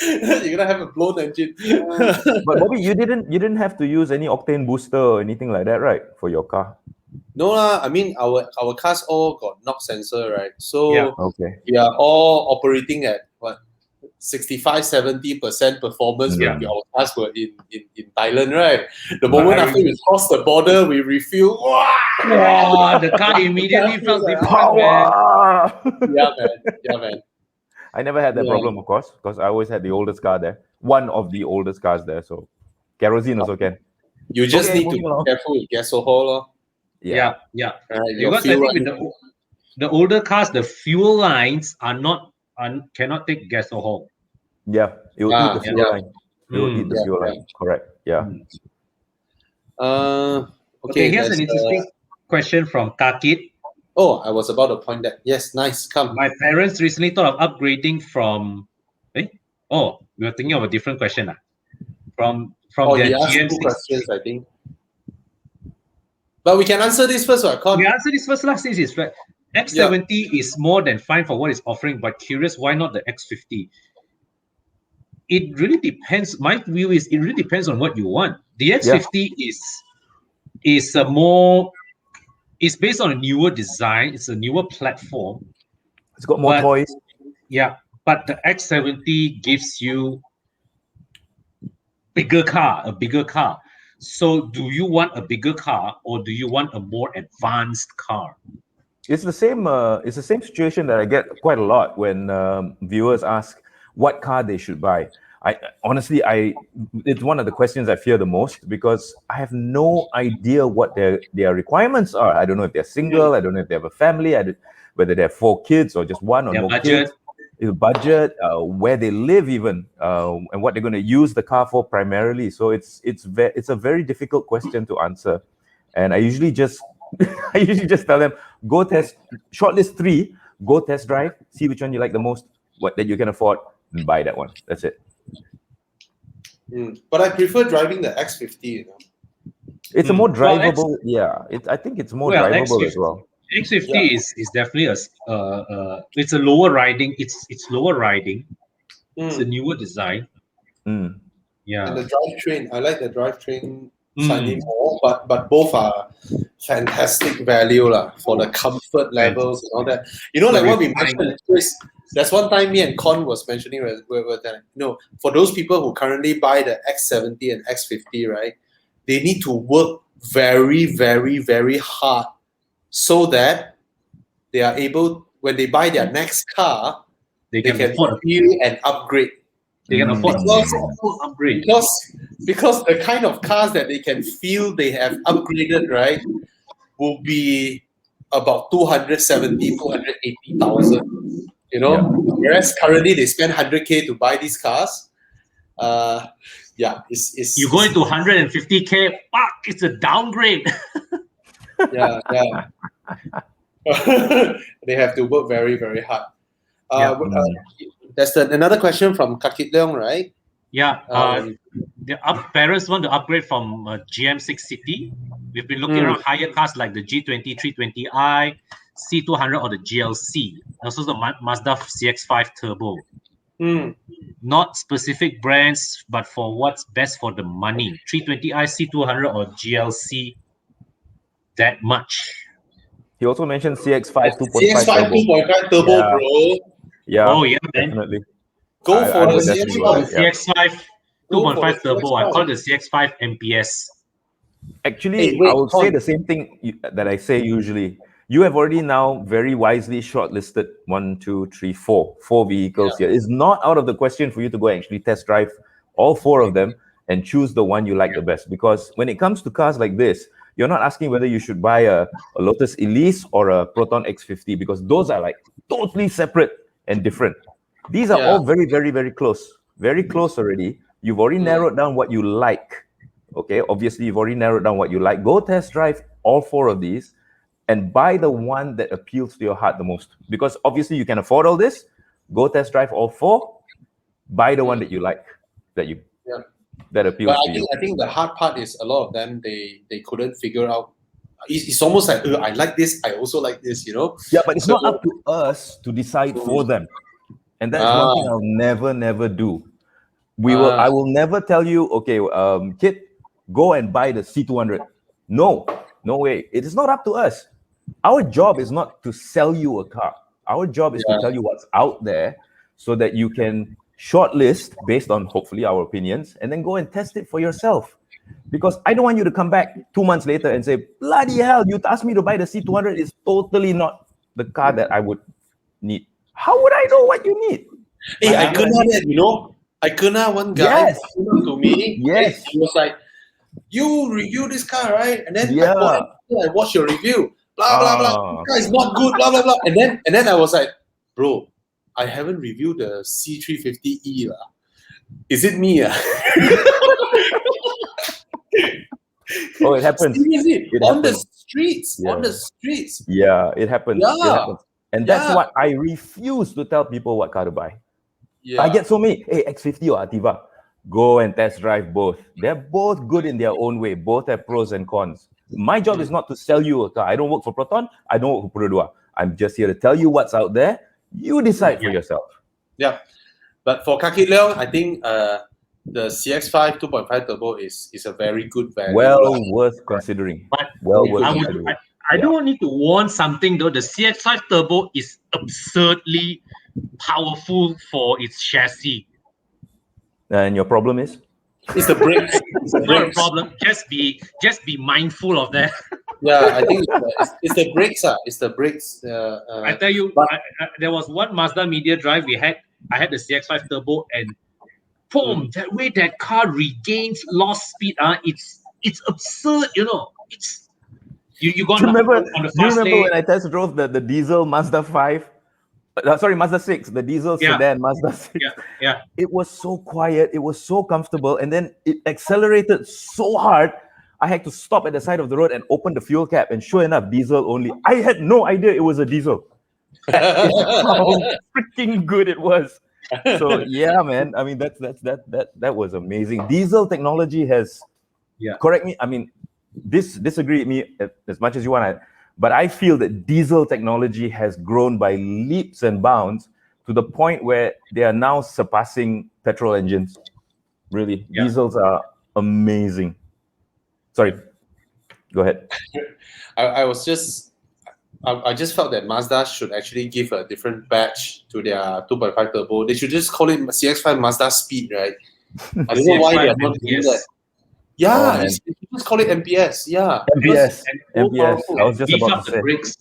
You're going to have a blown engine. But Bobby, you didn't have to use any octane booster or anything like that, right, for your car? No, I mean, our cars all got knock sensor, right? So we are all operating at 65-70% performance when our cars were in Thailand, right? The moment after we crossed the border, we refuel. Wow, the car immediately felt the power. Yeah, man. I never had that problem, of course, because I always had the oldest car there. One of the oldest cars there, so kerosene also can. You just need to be careful with gasohol. Yeah. Because I think with the older cars, the fuel lines cannot take gasohol. Yeah, it will eat the fuel line. It will eat the fuel line. Correct. Yeah. Okay, here's an interesting question from Kakit. Oh, I was about to point that. Yes, nice. Come. My parents recently thought of upgrading from. We were thinking of a different question. From their GM6. Questions, I think. But we can answer this first, right? We answer this first. Last thing is right. X70 is more than fine for what it's offering, but curious why not the X50? It really depends. My view is it really depends on what you want. The X50 is a more. It's based on a newer design. It's a newer platform. It's got more toys. Yeah, but the X70 gives you a bigger car. So do you want a bigger car or do you want a more advanced car? It's the same. It's the same situation that I get quite a lot when viewers ask what car they should buy. It's one of the questions I fear the most because I have no idea what their requirements are. I don't know if they're single. I don't know if they have a family. Whether they have 4 kids or just 1 or more kids. The budget, where they live, even, and what they're going to use the car for primarily. So it's a very difficult question to answer, and I usually just tell them go test shortlist 3, go test drive, see which one you like the most, what that you can afford, and buy that one. That's it. But I prefer driving the X50. It's a more drivable. I think it's more drivable X50, as well. X50 is definitely it's a lower riding. It's lower riding. It's a newer design. Yeah. And the drivetrain, I like the drivetrain slightly more, but both are fantastic value for the comfort levels and all that. Like what we mentioned, there's one time me and Con was mentioning, for those people who currently buy the X70 and X50, right, they need to work very, very, very hard so that they are able, when they buy their next car, they can feel and upgrade. They can afford full upgrade. Because the kind of cars that they can feel they have upgraded, right, will be about 270, 280,000. You know, whereas currently they spend 100K to buy these cars. It's you go into 150K, fuck, it's a downgrade. yeah. They have to work very, very hard. There's another question from Kakit Leong, right? Yeah. The parents want to upgrade from GM6 City. We've been looking around higher cars like the G20, 320i, C200 or the GLC. Also the Mazda CX-5 Turbo. Not specific brands, but for what's best for the money. 320i, C200 or GLC, that much. He also mentioned CX-5 2.5 CX-5 2.5 turbo, bro. Yeah. Oh yeah, man. Definitely. Go for the CX-5 2.5 turbo. I call it the CX-5 MPS. Actually, I will say the same thing that I say usually. You have already now very wisely shortlisted 4 vehicles here. It's not out of the question for you to go and actually test drive all 4 of them and choose the one you like the best. Because when it comes to cars like this, you're not asking whether you should buy a Lotus Elise or a Proton X50, because those are like totally separate and different. These are all very, very, very close. Very close already. You've already narrowed down what you like. Okay, obviously you've already narrowed down what you like. Go test drive all 4 of these and buy the one that appeals to your heart the most. Because obviously you can afford all this. Go test drive all 4. Buy the one that you like, that appeals to you. I think the hard part is a lot of them, they couldn't figure out. It's almost like, I like this, I also like this, you know? Yeah, but it's not up to us to decide for them. And that's one thing I'll never do. I will never tell you, okay, kid, go and buy the C200. No way. It is not up to us. Our job is not to sell you a car. Our job is to tell you what's out there so that you can shortlist based on hopefully our opinions and then go and test it for yourself. Because I don't want you to come back 2 months later and say, bloody hell, you asked me to buy the C200. It's totally not the car that I would need. How would I know what you need? Hey, I kena that, you know? I kena one guy to me. Yes. He was like, you review this car, right? And then I watched your review. Blah, blah, blah. This car is not good, blah, blah, blah. And then I was like, bro, I haven't reviewed the C350E. Is it me? Oh, it happens. Seriously, on the streets. Yeah, it happens. It happens. And that's what I refuse to tell people what car to buy. I get so many, hey, X50 or Ativa, go and test drive both. They're both good in their own way. Both have pros and cons. My job is not to sell you a car. I don't work for Proton. I don't work for Peugeot. I'm just here to tell you what's out there. You decide for yourself. Yeah. But for Kakit Leong, I think the CX-5 2.5 turbo is a very good value. Well worth considering. But considering. I don't need to warn something though. The CX-5 turbo is absurdly powerful for its chassis. And your problem is? It's the brakes. It's not a problem. Just be mindful of that. Yeah, I think it's the brakes. It's the brakes. I tell you, there was one Mazda media drive I had the CX-5 turbo, and boom, that way that car regains lost speed. It's absurd, you know. It's you got remember on the fast lane. When I test drove the diesel Mazda 5? Mazda 6, the diesel sedan Mazda 6. Yeah. It was so quiet, it was so comfortable, and then it accelerated so hard. I had to stop at the side of the road and open the fuel cap, and sure enough, diesel only. I had no idea it was a diesel. How freaking good it was. So yeah, man. I mean, that was amazing. Diesel technology has. Correct me. I mean, disagree with me as much as you want, but I feel that diesel technology has grown by leaps and bounds to the point where they are now surpassing petrol engines. Really, diesels are amazing. Sorry, go ahead. I just felt that Mazda should actually give a different badge to their 2.5 turbo. They should just call it CX-5 Mazda Speed, right? I don't know why they are not doing that. Yeah, just call it MPS. Yeah, MPS. I was just about to say. Brakes.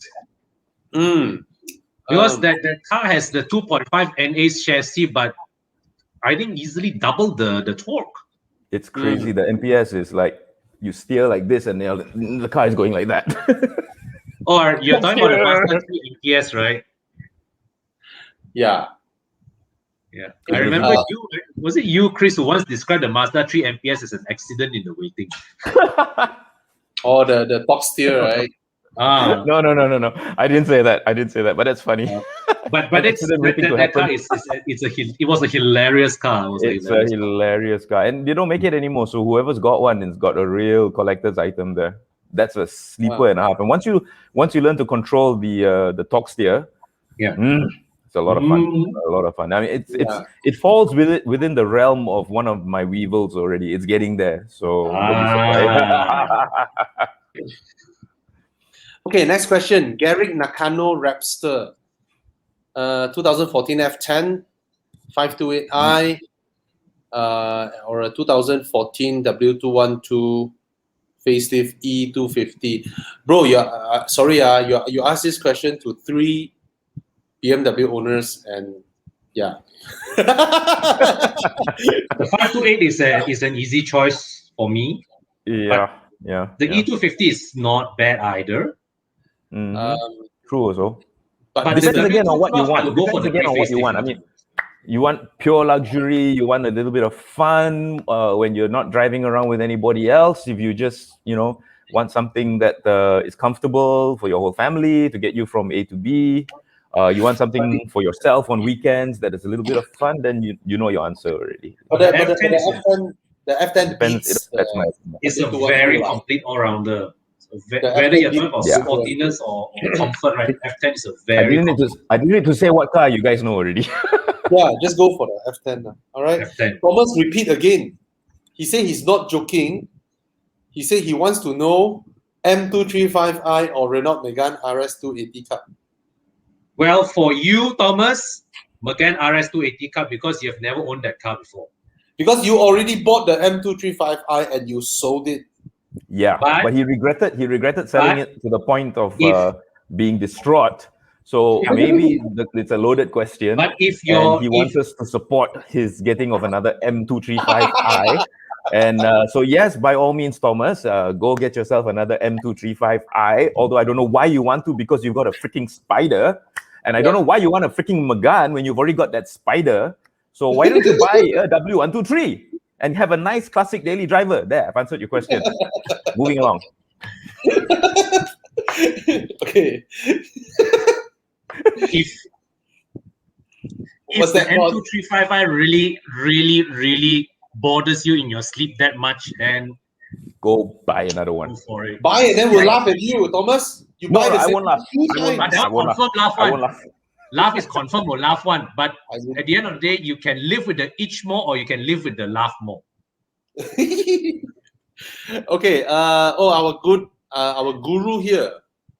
Because that car has the 2.5 NA chassis, but I think, easily double the torque. It's crazy. The MPS is like you steer like this, and the car is going like that. Or you're talking about the Mazda 3 MPS, right? Yeah. Yeah. I remember was it you, Chris, who once described the Mazda 3 MPS as an accident in the waiting? Or the top steer, right? No. I didn't say that. But that's funny. But that car it was a hilarious car. It's a hilarious car, and they don't make it anymore. So whoever's got one has got a real collector's item there. That's a sleeper and a half. And once you learn to control the torque steer, it's a lot of fun. A lot of fun. I mean, it falls within the realm of one of my weevils already. It's getting there. So don't be surprised. Okay, next question. Garrick Nakano Rapster, 2014 F10, 528i, or a 2014 W212 facelift E250. Bro, you asked this question to 3 BMW owners, and yeah. The 528 is an easy choice for me. Yeah. The E250 is not bad either. True also. But depends again on what you want. I mean, you want pure luxury, you want a little bit of fun when you're not driving around with anybody else. If you just, want something that is comfortable for your whole family to get you from A to B, you want something for yourself on weekends that is a little bit of fun, then you know your answer already. But the F10 depends. It's a very complete all-rounder. Whether you're talking about sportiness or comfort, right? F10 is a very. I didn't need to say what car you guys know already. Yeah, just go for the F10 now. All right. F10. Thomas, repeat again. He said he's not joking. He said he wants to know M235i or Renault Megane RS2 80 Cup. Well, for you, Thomas, Megane RS2 80 Cup, because you have never owned that car before. Because you already bought the M235i and you sold it. Yeah, but he regretted selling it to the point of being distraught. So maybe it's a loaded question. But he wants us to support his getting of another M235i. And so yes, by all means, Thomas, go get yourself another M235i. Although I don't know why you want to, because you've got a freaking Spider, and I don't know why you want a freaking Megane when you've already got that Spider. So why don't you buy a W123 and have a nice classic daily driver? There, I've answered your question. Moving along. Okay. If the M235i really borders you in your sleep that much, then go buy another one. Go for it. Buy it, then we'll laugh at you, Thomas. You buy the I won't laugh. I won't laugh. Laugh is confirmed or laugh one, but at the end of the day, you can live with the itch more or you can live with the laugh more. Okay. Our guru here,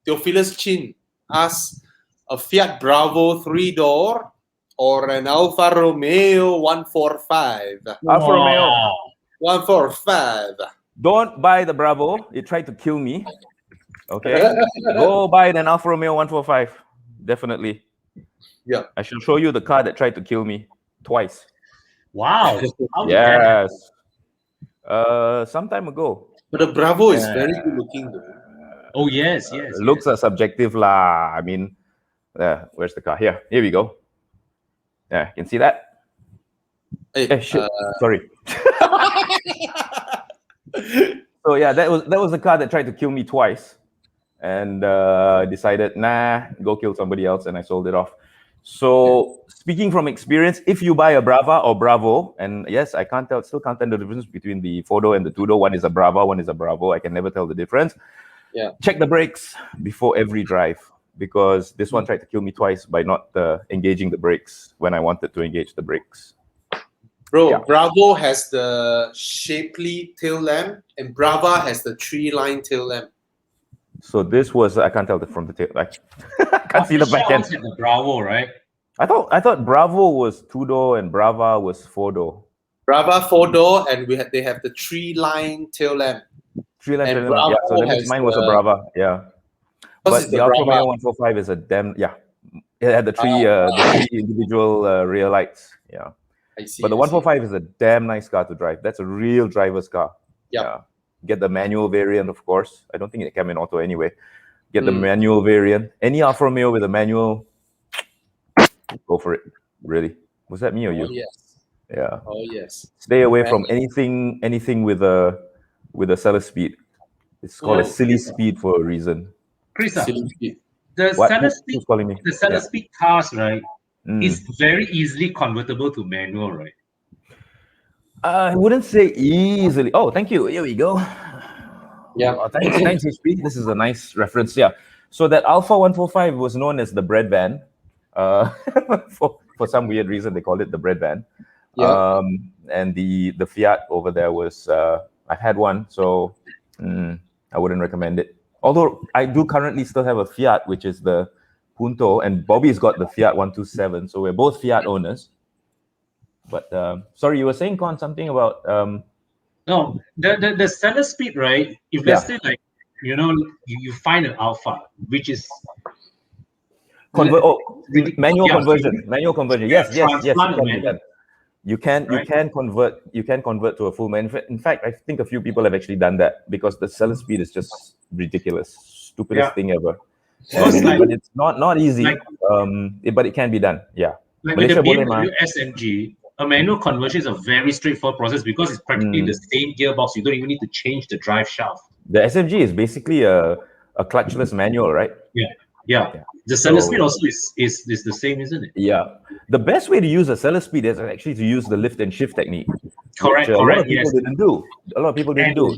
Theophilus Chin, asks a Fiat Bravo 3-door or an Alfa Romeo 145. Alfa Romeo 145. Don't buy the Bravo. It tried to kill me. Okay. Go buy an Alfa Romeo 145. Definitely. Yeah. I shall show you the car that tried to kill me twice. Wow. Yes. Some time ago. But the Bravo is very good looking though. Oh yes. Looks are subjective lah. I mean, where's the car? Here we go. Yeah, you can see that. Hey, shit. Sorry. So yeah, that was the car that tried to kill me twice, and decided, go kill somebody else, and I sold it off. So speaking from experience, if you buy a Brava or Bravo, and yes, I still can't tell the difference between the 4-door and the 2-door. One is a Brava, one is a Bravo. I can never tell the difference. Yeah. Check the brakes before every drive, because this one tried to kill me twice by not engaging the brakes when I wanted to engage the brakes. Bro, Bravo has the shapely tail lamp, and Brava has the 3-line tail lamp. So this was, I can't tell from the tail. I can't see the back end. The Bravo, right? I thought Bravo was 2-door and Brava was 4-door. Brava 4-door, and they have the 3-line tail lamp. 3-line tail lamp. Yeah, so that means mine was a Brava. Yeah. But the Alfa Romeo 145 is a damn, It had the three individual rear lights. Yeah. I see. But the 145 is a damn nice car to drive. That's a real driver's car. Yep. Yeah. Get the manual variant, of course. I don't think it came in auto anyway. Get the manual variant. Any Alfa Romeo with a manual, go for it. Really. Was that me or you? Oh, yes. Yeah. Oh, yes. Stay away from anything with a seller speed. It's called a silly speed for a reason. Chris, Silly speed. the What? seller speed, Who's calling me? the seller speed cars, right, Mm. is very easily convertible to manual, right? I wouldn't say easily. Oh, thank you. Here we go. Yeah. Oh, thanks, HP. This is a nice reference. Yeah. So that Alfa 145 was known as the bread van. For some weird reason, they called it the bread van. Yeah. And the Fiat over there was, I've had one, so I wouldn't recommend it. Although I do currently still have a Fiat, which is the Punto, and Bobby's got the Fiat 127. So we're both Fiat owners. But sorry, you were saying, Con, something about No, the seller speed, right? If let's say like you find an Alpha, which is manual yeah, conversion. Manual conversion. Yes, it transplant can be manual. done. You can convert to a full manual. In fact, I think a few people have actually done that because the seller speed is just ridiculous, stupidest thing ever. But it's not easy. But it can be done. Yeah. Like with the BMW SMG, a manual conversion is a very straightforward process because it's practically the same gearbox. You don't even need to change the drive shaft. The SMG is basically a clutchless manual, right? Yeah. The seller speed also is the same, isn't it? Yeah. The best way to use a seller speed is actually to use the lift and shift technique. Correct. A lot of people didn't do.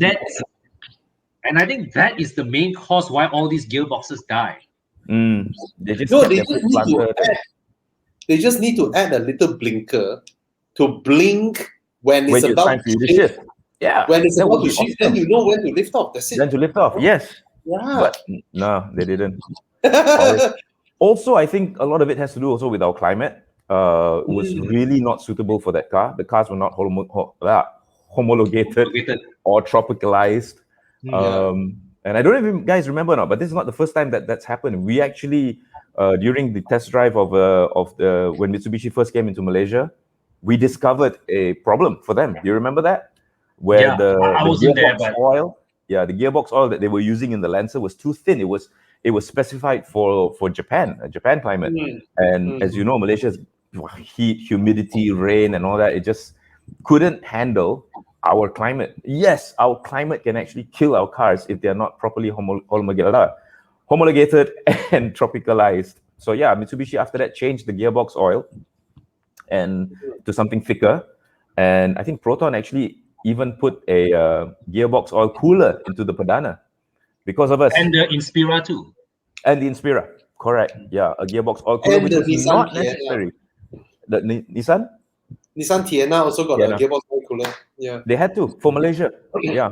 And I think that is the main cause why all these gearboxes die. They just need to add a little blinker to blink when it's about to shift. Yeah. When it's about to shift, then you know when to lift off. That's it. Then to lift off, yes. Yeah. But no, they didn't. Also, I think a lot of it has to do also with our climate. It was really not suitable for that car. The cars were not homologated or tropicalized. And I don't know if you guys remember or not, but this is not the first time that's happened. We actually, during the test drive of when Mitsubishi first came into Malaysia, we discovered a problem for them. Do you remember that? Where the gearbox oil that they were using in the Lancer was too thin. It was specified for Japan, a Japan climate. And as you know, Malaysia's heat, humidity, rain, and all that, it just couldn't handle our climate. Yes, our climate can actually kill our cars if they're not properly homologated and tropicalized. So yeah, Mitsubishi after that changed the gearbox oil and to something thicker. And I think Proton actually even put a gearbox oil cooler into the Perdana because of us. And the Inspira too. And the Inspira, correct. Yeah, a gearbox oil cooler, which is not necessary. The Nissan Tiana also got a gearbox oil cooler. Yeah, they had to for Malaysia. Yeah.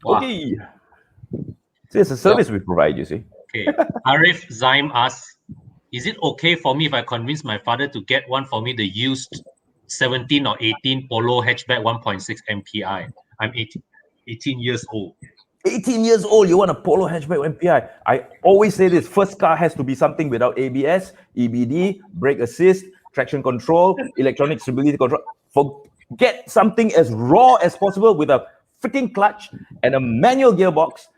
Wow. Okay. So it's a service we provide, you see. Okay. Arif Zaim asks, is it okay for me if I convince my father to get one for me, the used 17 or 18 Polo hatchback 1.6 MPI? I'm 18 years old. 18 years old, you want a Polo hatchback MPI? I always say this, first car has to be something without ABS, EBD, brake assist, traction control, electronic stability control. Get something as raw as possible with a freaking clutch and a manual gearbox.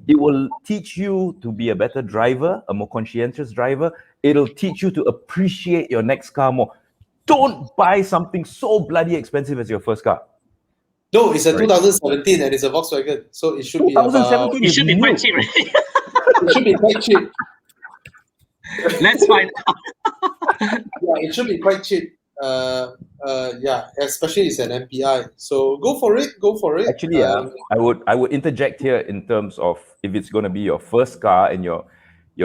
It will teach you to be a better driver, a more conscientious driver. It'll teach you to appreciate your next car more. Don't buy something so bloody expensive as your first car. No, it's a 2017 and it's a Volkswagen, so it should be about... It should be quite cheap, right? It should be quite cheap. Let's find out. Yeah, it should be quite cheap. Especially it's an MPI. So go for it. Actually, I would interject here in terms of if it's going to be your first car and you're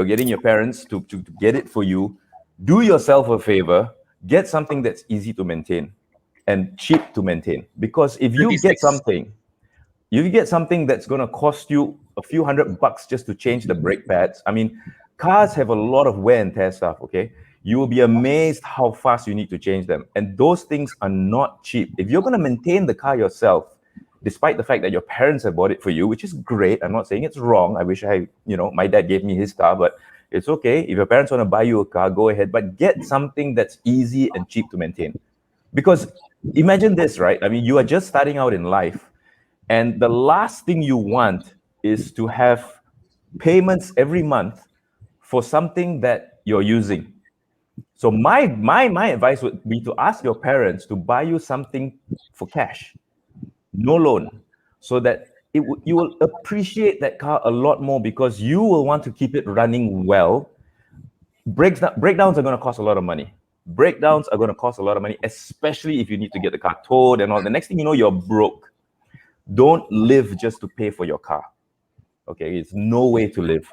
getting your parents to get it for you, do yourself a favor, get something that's easy to maintain and cheap to maintain. Because if you get something that's going to cost you a few $100 just to change the brake pads. I mean, cars have a lot of wear and tear stuff, okay? You will be amazed how fast you need to change them. And those things are not cheap. If you're going to maintain the car yourself, despite the fact that your parents have bought it for you, which is great. I'm not saying it's wrong. I wish my dad gave me his car, but It's okay. If your parents want to buy you a car, go ahead, but get something that's easy and cheap to maintain. Because imagine this, right? I mean, you are just starting out in life, and the last thing you want is to have payments every month for something that you're using. So my advice would be to ask your parents to buy you something for cash, no loan, so that you will appreciate that car a lot more, because you will want to keep it running well. Breakdowns are going to cost a lot of money. Breakdowns are going to cost a lot of money, especially if you need to get the car towed and all. The next thing you know, you're broke. Don't live just to pay for your car. Okay, it's no way to live.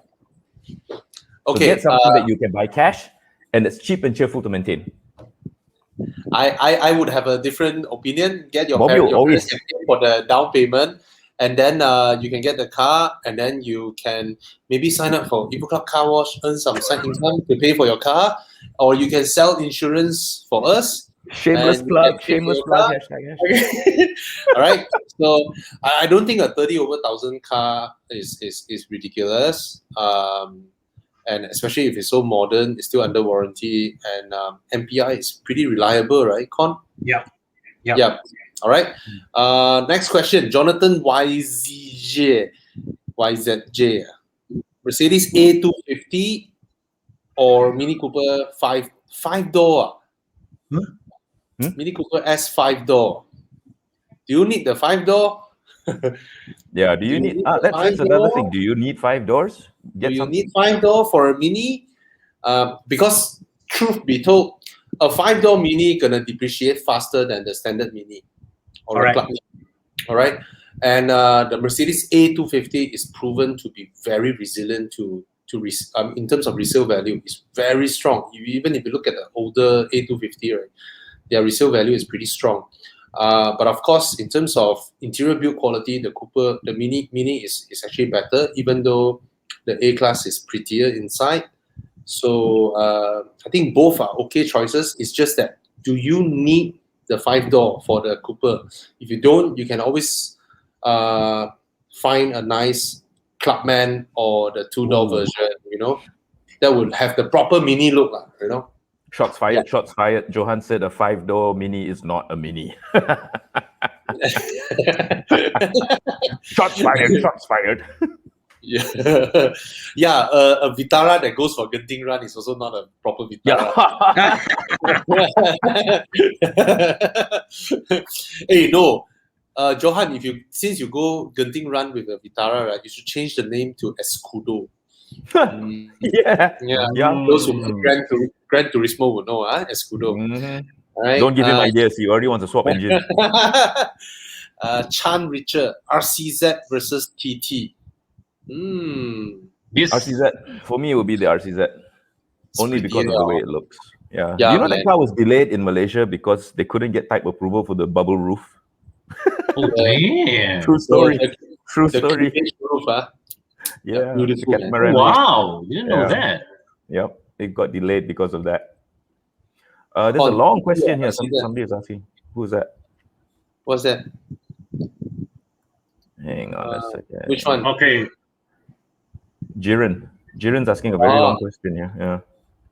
So get something that you can buy cash and it's cheap and cheerful to maintain. I would have a different opinion. Get your Bobby, parents can pay for the down payment, and then you can get the car, and then you can maybe sign up for Evoclub Car Wash, earn some side income to pay for your car, or you can sell insurance for us. Shameless plug. Hashtag. All right. So I don't think a 30,000 car is ridiculous. And especially if it's so modern, it's still under warranty, and MPI is pretty reliable, right, Con? Yeah. All right. Next question, Jonathan YZJ. Mercedes A250 or Mini Cooper five door? Mini Cooper S 5-door. Do you need the 5-door? Yeah. Do you need? That's another thing. Do you need 5 doors? Do you need 5-door for a Mini? Because truth be told, a 5-door Mini gonna depreciate faster than the standard Mini. All right. And the Mercedes A250 is proven to be very resilient in terms of resale value. It's very strong. Even if you look at the older A250, right, their resale value is pretty strong. But of course, in terms of interior build quality, the Mini is actually better, even though the A-Class is prettier inside. So I think both are okay choices. It's just that, do you need the 5-door for the Cooper? If you don't, you can always find a nice Clubman or the 2-door version, that would have the proper Mini look, Shots fired. Shots fired. Johan said a 5-door Mini is not a Mini. Shots fired. Yeah, a Vitara that goes for Genting Run is also not a proper Vitara. Yeah. Hey, no, Johan, since you go Genting Run with a Vitara, right, you should change the name to Escudo. Yeah. Those who Gran Turismo will know, Escudo. All right. Don't give him ideas. He already wants to swap engine. Chan Richard, RCZ versus TT. RCZ, for me, it would be the RCZ. Only because of the way it looks. Yeah. Yeah, you know, the car was delayed in Malaysia because they couldn't get type approval for the bubble roof. Oh, damn. True story. True The story. roof, Yeah. beautiful. Wow, you didn't know that. Yep. It got delayed because of that. There's a long question here. Somebody is asking. Who's that? What's that? Hang on a second. Which one? Okay. Jiren's asking a very long question here. Yeah.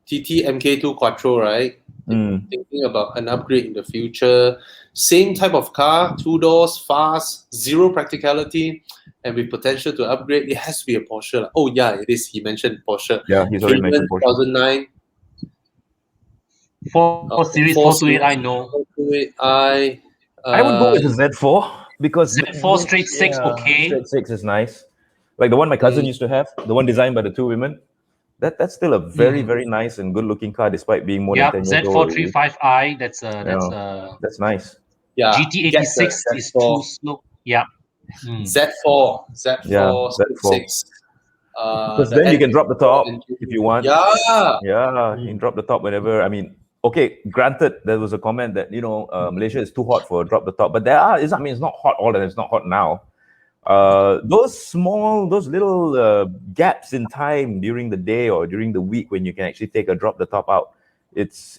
TT MK2 Quattro, right? Thinking about an upgrade in the future. Same type of car, 2 doors, fast, zero practicality, and with potential to upgrade. It has to be a Porsche. Oh yeah, it is. He mentioned Porsche. Yeah, he's already mentioned Porsche. 2009. 4 Series 428i, no. 428i. I would go with the Z4 because Z4 straight 6, okay. Straight 6 is nice. Like the one my cousin used to have, the one designed by the 2 women. That's still a very, very nice and good-looking car, despite being more than 10 years old. Z435i. That's nice. Yeah. GT86 is too slow. Yeah. Z4. Yeah, Z4. 6. Because then you can drop the top if you want. Yeah. You can drop the top whenever. I mean, okay, granted, there was a comment that, Malaysia is too hot for drop the top, but it's not hot all and it's not hot now. Those little gaps in time during the day or during the week when you can actually take a drop the top out, it's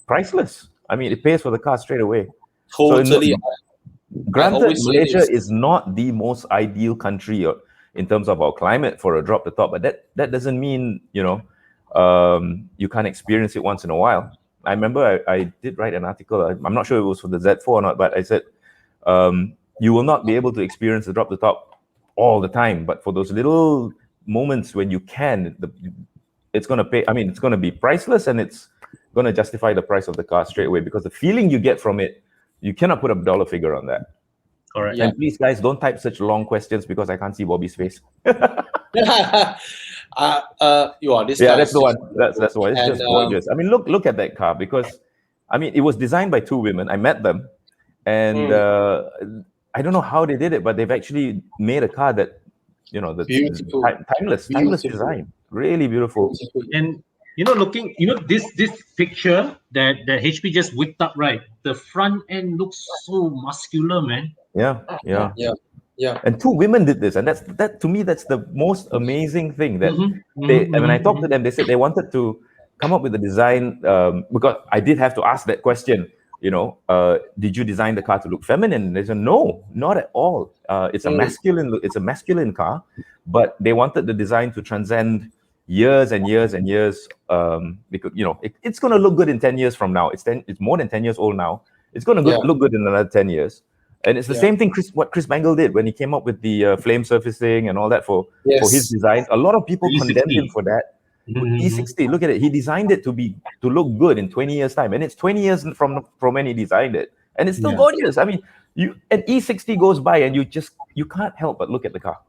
priceless. I mean, it pays for the car straight away. Totally. So granted, Malaysia is not the most ideal country. in terms of our climate for a drop the top, but that doesn't mean, you can't experience it once in a while. I remember I did write an article. I'm not sure it was for the Z4 or not, but I said you will not be able to experience the drop the top all the time, but for those little moments when you can, it's going to pay. I mean, it's going to be priceless, and it's going to justify the price of the car straight away, because the feeling you get from it, you cannot put a dollar figure on that. Correct. And please, guys, don't type such long questions because I can't see Bobby's face. You are this. Yeah, that's the one. That's the one. It's just gorgeous. I mean, look at that car, because I mean, it was designed by two women. I met them, and I don't know how they did it, but they've actually made a car that, timeless design, really beautiful. And this picture that HP just whipped up, right? The front end looks so muscular, man. Yeah. Yeah. And two women did this, and that to me, that's the most amazing thing. That when I talked to them, they said they wanted to come up with a design, because I did have to ask that question. Did you design the car to look feminine? And they said no, not at all. It's a masculine car, but they wanted the design to transcend years and years and years. Because it's going to look good in 10 years from now. It's more than 10 years old now. It's going to look good in another 10 years. And it's the same thing what Chris Bangle did when he came up with the flame surfacing and all that for his design. A lot of people condemned him for that. E60, look at it. He designed it to look good in 20 years' time. And it's 20 years from when he designed it. And it's still gorgeous. I mean, an E60 goes by and you can't help but look at the car.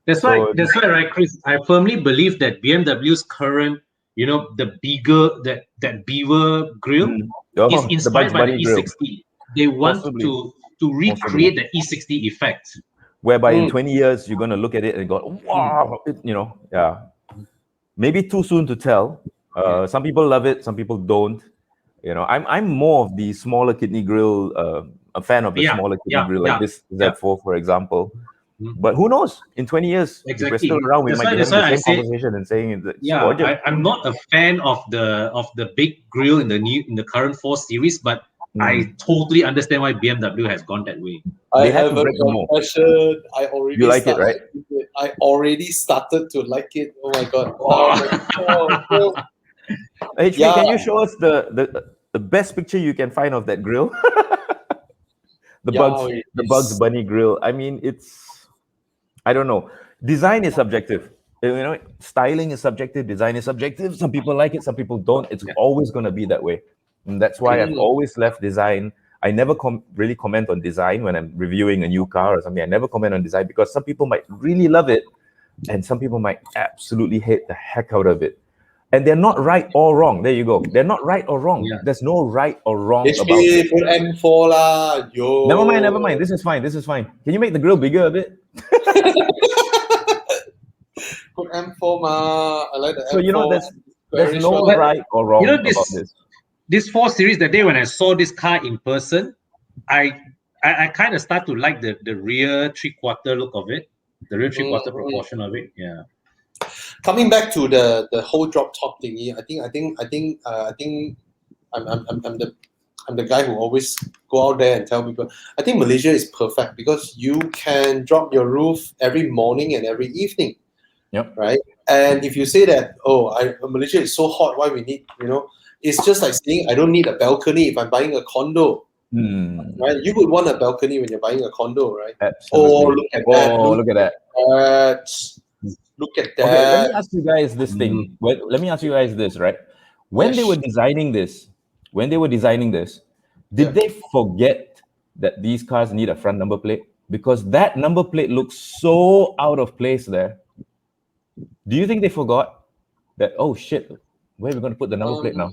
That's why, right, Chris? I firmly believe that BMW's current, the bigger, that beaver grille is inspired by the E60. Grill. They want to recreate the E60 effect. Whereby in 20 years, you're going to look at it and go, wow, Maybe too soon to tell. Some people love it, some people don't. I'm more of the smaller kidney grille, a fan of the smaller kidney grille, like this Z4, for example. But who knows? In 20 years, if we're still around, we might be having the same conversation and saying it's gorgeous. I'm not a fan of the big grille in the current 4 Series, but I totally understand why BMW has gone that way. I have a confession. I already like it, right? I already started to like it. Oh my god! HP, can you show us the best picture you can find of that grill? the Bugs Bunny grill. I mean, I don't know. Design is subjective. Styling is subjective. Design is subjective. Some people like it, some people don't. It's always going to be that way. And that's why I've always left design. I never really comment on design when I'm reviewing a new car or something. I never comment on design because some people might really love it and some people might absolutely hate the heck out of it. And they're not right or wrong. There you go. They're not right or wrong. Yeah. There's no right or wrong about it. Put M4 lah, yo. Never mind. This is fine. Can you make the grill bigger a bit? Put M4 ma. I like the so, M4. There's no right or wrong about this. This 4 Series, that day when I saw this car in person, I kind of start to like the rear 3/4 look of it, the rear 3/4 proportion of it. Yeah. Coming back to the whole drop top thingy, I think I'm the guy who always go out there and tell people. I think Malaysia is perfect because you can drop your roof every morning and every evening. Yep. Right. And if you say that, Malaysia is so hot, why we need, it's just like saying I don't need a balcony if I'm buying a condo. Right? You would want a balcony when you're buying a condo, right? Absolutely. Look at that. Look at that. Look at that. Okay, let me ask you guys this thing. Let me ask you guys this, right? When they were designing this, did they forget that these cars need a front number plate? Because that number plate looks so out of place there. Do you think they forgot that, oh shit, where are we going to put the number plate now?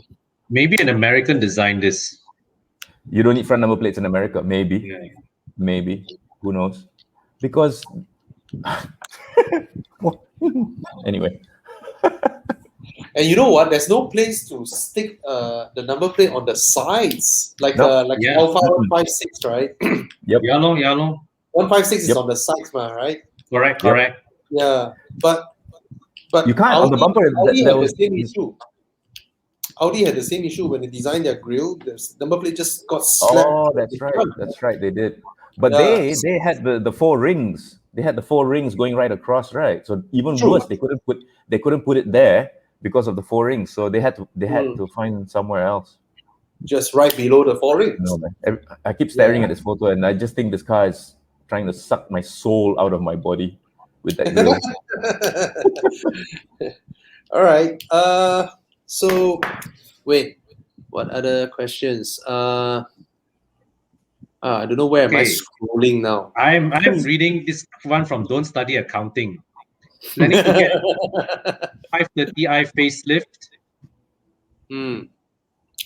Maybe an American designed this. You don't need front number plates in America. Maybe. Who knows? Because anyway. And you know what? There's no place to stick the number plate on the sides, like Alfa 156, right? Yep. Yellow. 156 is on the sides, man, right? Correct. Yeah, but you can't Audi, on the bumper. Audi had the same issue. Audi had the same issue when they designed their grille. The number plate just got slapped. Oh, that's right. They did. But they had the 4 rings they had the 4 rings going right across, right? So even True. worse, they couldn't put it there because of the 4 rings. So they had to find somewhere else. Just right below the 4 rings. No, man. I keep staring at this photo, and I just think this car is trying to suck my soul out of my body with that grill. All right. So wait, what other questions? I don't know where am I scrolling now. I'm reading this one from Don't Study Accounting. Planning to get 530i facelift.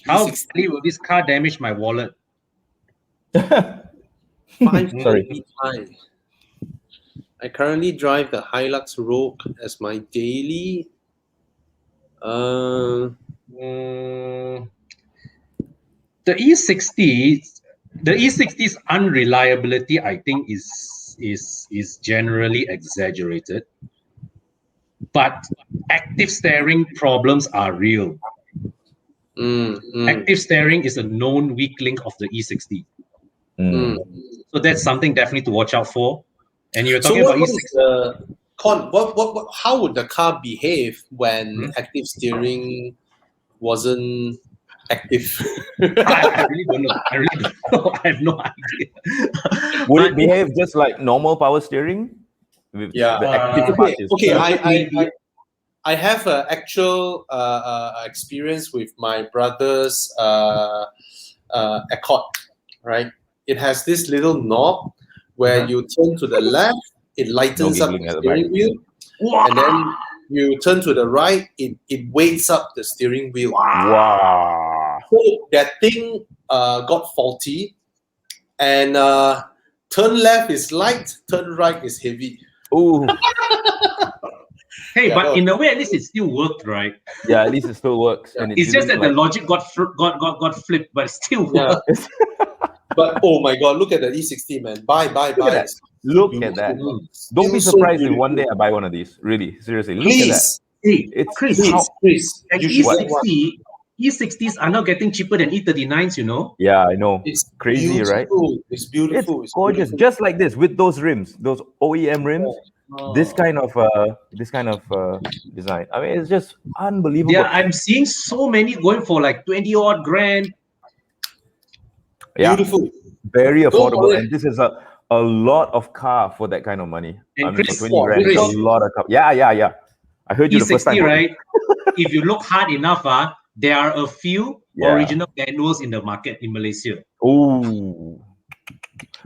How badly will this car damage my wallet? 530i. I currently drive the Hilux Rogue as my daily. The E60's unreliability, I think, is generally exaggerated. But active steering problems are real. Active steering is a known weak link of the E60. So that's something definitely to watch out for. And you're talking about E60. How would the car behave when active steering wasn't active? I really don't know. I have no idea. Would it behave just like normal power steering? Okay, I have an actual experience with my brother's Accord, right? It has this little knob where you turn to the left, it lightens up the steering wheel. Wow. And then you turn to the right, it weights up the steering wheel. Wow. So that thing got faulty, and turn left is light, turn right is heavy. Ooh. Hey, but in a way, at least it still worked, right? Yeah, at least it still works. And it's just that the logic got flipped, but it still works. But oh my God, look at the E60, man. Buy. Look at that. Don't be surprised if one day I buy one of these. Really, seriously. Look at that. Hey, Chris, E60s are now getting cheaper than E39s, you know? Yeah, I know. It's crazy, beautiful. right? It's beautiful. It's gorgeous. Beautiful. Just like this, with those rims, those OEM rims. This kind of design. I mean, it's just unbelievable. Yeah, I'm seeing so many going for like 20 odd grand. Yeah, beautiful, very affordable, and this is a lot of car for that kind of money. And I mean, Chris, for 20 grand, it's a lot of car. Yeah. I heard you the first time. E60, right? If you look hard enough, there are a few original manuals in the market in Malaysia. Oh,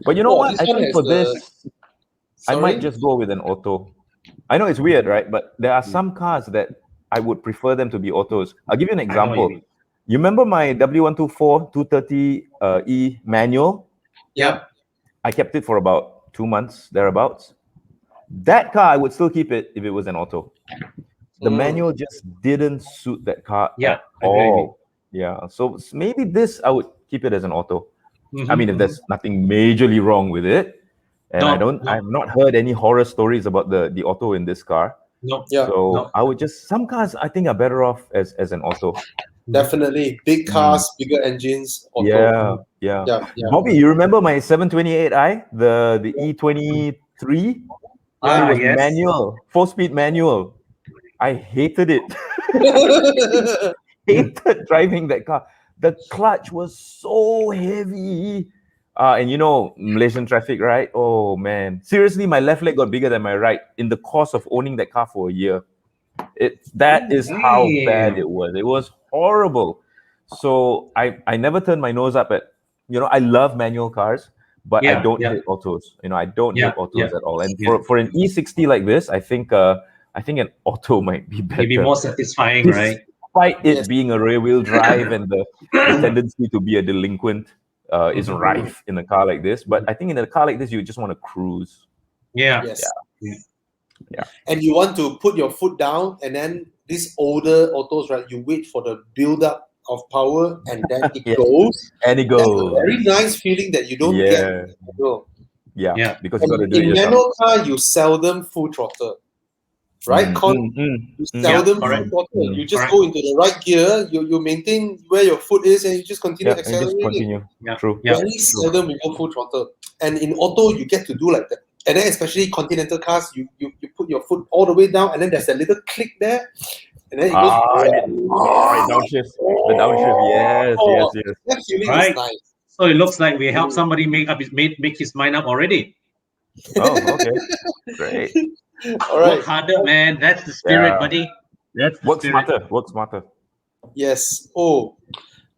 but you know what? I think for this, I might just go with an auto. I know it's weird, right? But there are some cars that I would prefer them to be autos. I'll give you an example. You remember my W212 230E manual? Yeah. I kept it for about 2 months, thereabouts. That car, I would still keep it if it was an auto. The manual just didn't suit that car at all. Yeah, so maybe this, I would keep it as an auto. I mean, if there's nothing majorly wrong with it. And I've not heard any horror stories about the auto in this car. I would just, some cars I think are better off as an auto. Definitely. Big cars, bigger engines. Auto. Yeah. Bobby, you remember my 728i, the E23? It was manual, 4-speed manual. I hated it. Hated driving that car. The clutch was so heavy. And you know, Malaysian traffic, right? Oh man. Seriously, my left leg got bigger than my right in the course of owning that car for a year. That is how bad it was. It was horrible. So I never turned my nose up at, you know, I love manual cars, but I don't hate autos. You know, I don't hate autos at all. And for an E60 like this, I think an auto might be better. Maybe more satisfying, right? Despite it being a rear-wheel drive and the tendency to be a delinquent is rife in a car like this. But I think in a car like this, you just want to cruise. Yeah. And you want to put your foot down, and then these older autos, right? You wait for the build-up of power, and then it goes. And it goes. That's a very nice feeling that you don't get. Yeah, because you got to do it in yourself. manual car, you seldom full throttle, right? You seldom full throttle. You just go into the right gear. You maintain where your foot is, and you just continue accelerating. True. Very seldom we go full throttle. And in auto, you get to do like that And then especially Continental cars, you put your foot all the way down, and then there's a little click there, and then it goes. Downshift. The downshift. Yes. That feeling Right. is nice. So it looks like we helped somebody make his mind up already. Oh, okay. Great. All right. Work harder, man. That's the spirit, buddy. That's the Work spirit. smarter. Work smarter. Yes. Oh,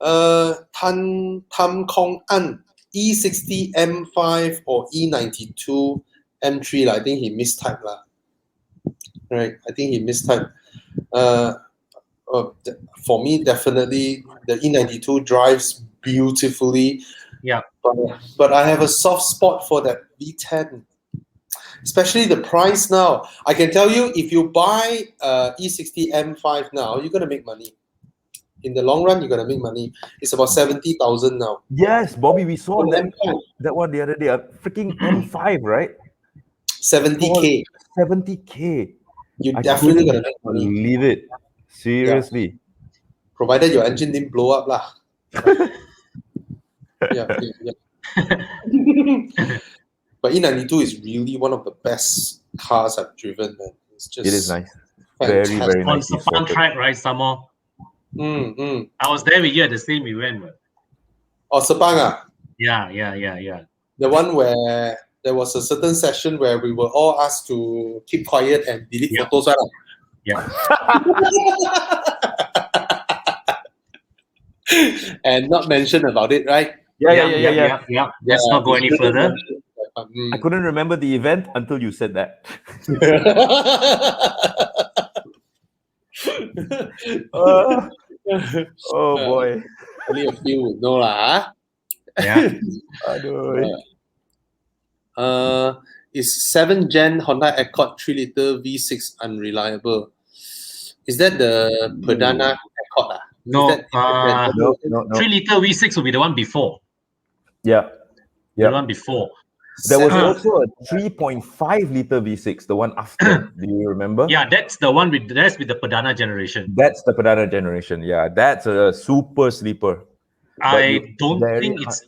Tam Kong An, E60 M5 or E92 M3 lah. I think he mistyped lah. Right. I think he mistyped. For me, definitely the E92 drives beautifully. Yeah. But I have a soft spot for that V10. Especially the price now. I can tell you, if you buy E60 M5 now, you're gonna make money. In the long run, you're gonna make money. It's about 70,000 now. Yes, Bobby, we saw For that M5. that one the other day. A freaking M5, right? 70K. 70K. You're definitely gonna make money. Believe it. Seriously. Provided your engine didn't blow up lah. yeah. But E92 is really one of the best cars I've driven, man. It is nice. fantastic. Very On nice. Sepang track, right, Samo? I was there with you at the same event. Oh, Sepang ah? Yeah. The one where there was a certain session where we were all asked to keep quiet and delete photos, right? Yeah. And not mention about it, right? Yeah. Let's not go any further. I couldn't remember the event until you said that. Oh boy. Only a few would know lah. Yeah. Is 7th Gen Honda Accord 3 liter V6 unreliable? Is that the Perdana Accord? No, No. 3 liter V6 will be the one before. Yeah. The one before. There was also a 3.5 liter V6, the one after. Do you remember? Yeah, that's the one with the Perdana generation. That's the Perdana generation. Yeah, that's a super sleeper. I don't think it's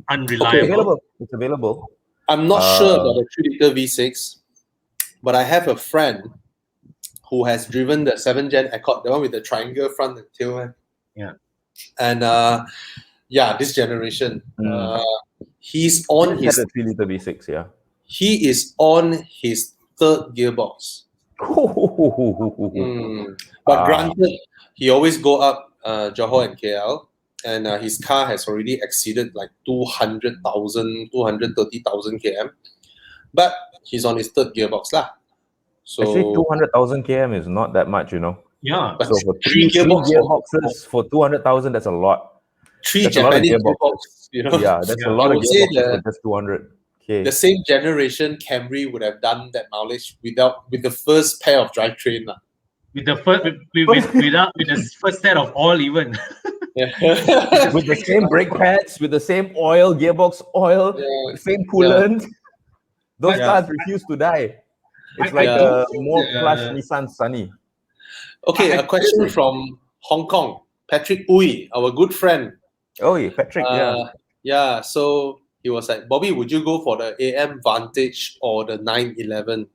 unreliable. Okay, available. It's available. I'm not sure about the 3 liter V6, but I have a friend who has driven the 7th Gen Accord, the one with the triangle front and tail. Yeah. And this generation. He's on his 3 liter V6, yeah. He is on his 3rd gearbox. But granted, he always go up Johor and KL, and his car has already exceeded like 230,000 km. But he's on his 3rd gearbox lah. So actually, 200,000 km is not that much, you know. Yeah. But So for three gearboxes for 200,000, that's a lot. 3 That's a lot of Japanese gearboxes. gearbox, you know. Yeah, that's a lot I of would say gearboxes for just 200K. the same generation Camry would have done that mileage with the first pair of drivetrain lah. With the first with the first set of oil even. With the same brake pads, with the same oil, gearbox oil, the same coolant. Those cars refuse to die. It's like a more plush Nissan Sunny. Okay, a question from Hong Kong. Patrick Uy, our good friend. Oh, yeah, Patrick, Yeah, so he was like, Bobby, would you go for the AM Vantage or the 911?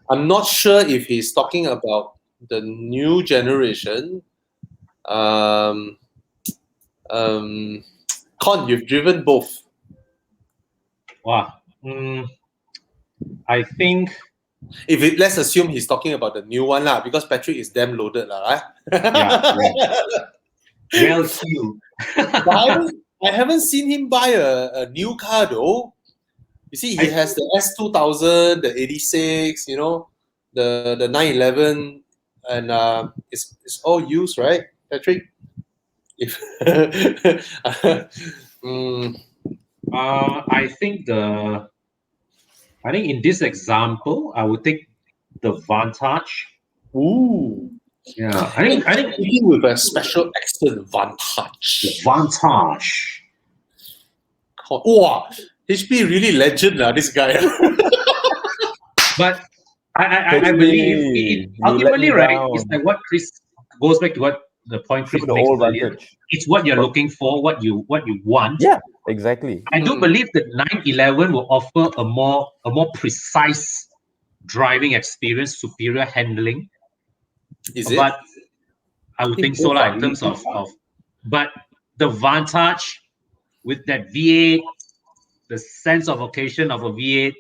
I'm not sure if he's talking about the new generation. Con, you've driven both. Wow. I think Let's assume he's talking about the new one lah, because Patrick is damn loaded lah. well sealed. I haven't seen him buy a new car though. You see, he has the S2000, the 86, you know, the 911, and it's all used, right, Patrick? I think in this example, I would take the Vantage. Ooh. Yeah, I think with a special accent, Vantage. Vantage. Wow, HP really legend lah, this guy. But I believe ultimately, right? It's like what Chris goes back to what the point Chris makes earlier. It's what you're looking for, what you want. Yeah, exactly. I do believe that 911 will offer a more precise driving experience, superior handling. Is it? But I would think so, both are in terms of but the Vantage with that V8, the sense of occasion of a V8.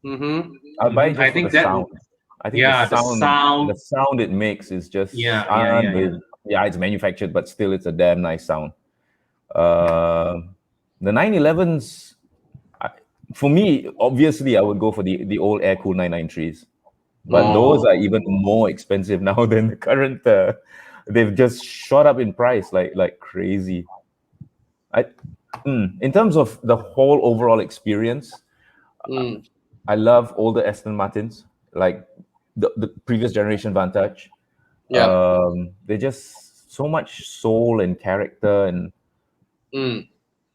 Mm-hmm. I'll buy it just I for think the that sound. I think yeah, the sound it makes is just yeah. Yeah, it's manufactured, but still it's a damn nice sound. The 911s, for me, obviously, I would go for the old air-cooled 993s. But those are even more expensive now than the current. They've just shot up in price like crazy. In terms of the whole overall experience, I love older Aston Martins, like the previous generation Vantage. Yeah. They just so much soul and character, and the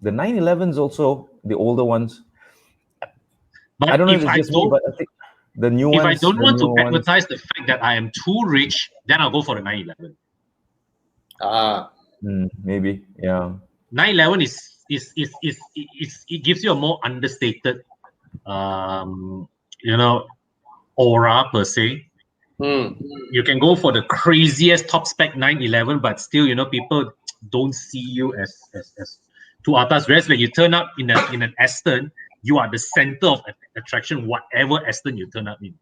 911s also, the older ones. But I don't know if if it's I just me, don't, but I think the new if ones. I don't the want new to ones, advertise the fact that I am too rich, then I'll go for the 911. Maybe, yeah. 911 is it gives you a more understated, aura per se. You can go for the craziest top spec 911, but still, people don't see you as too atas. Whereas when you turn up in an Aston, you are the center of attraction, whatever Aston you turn up in.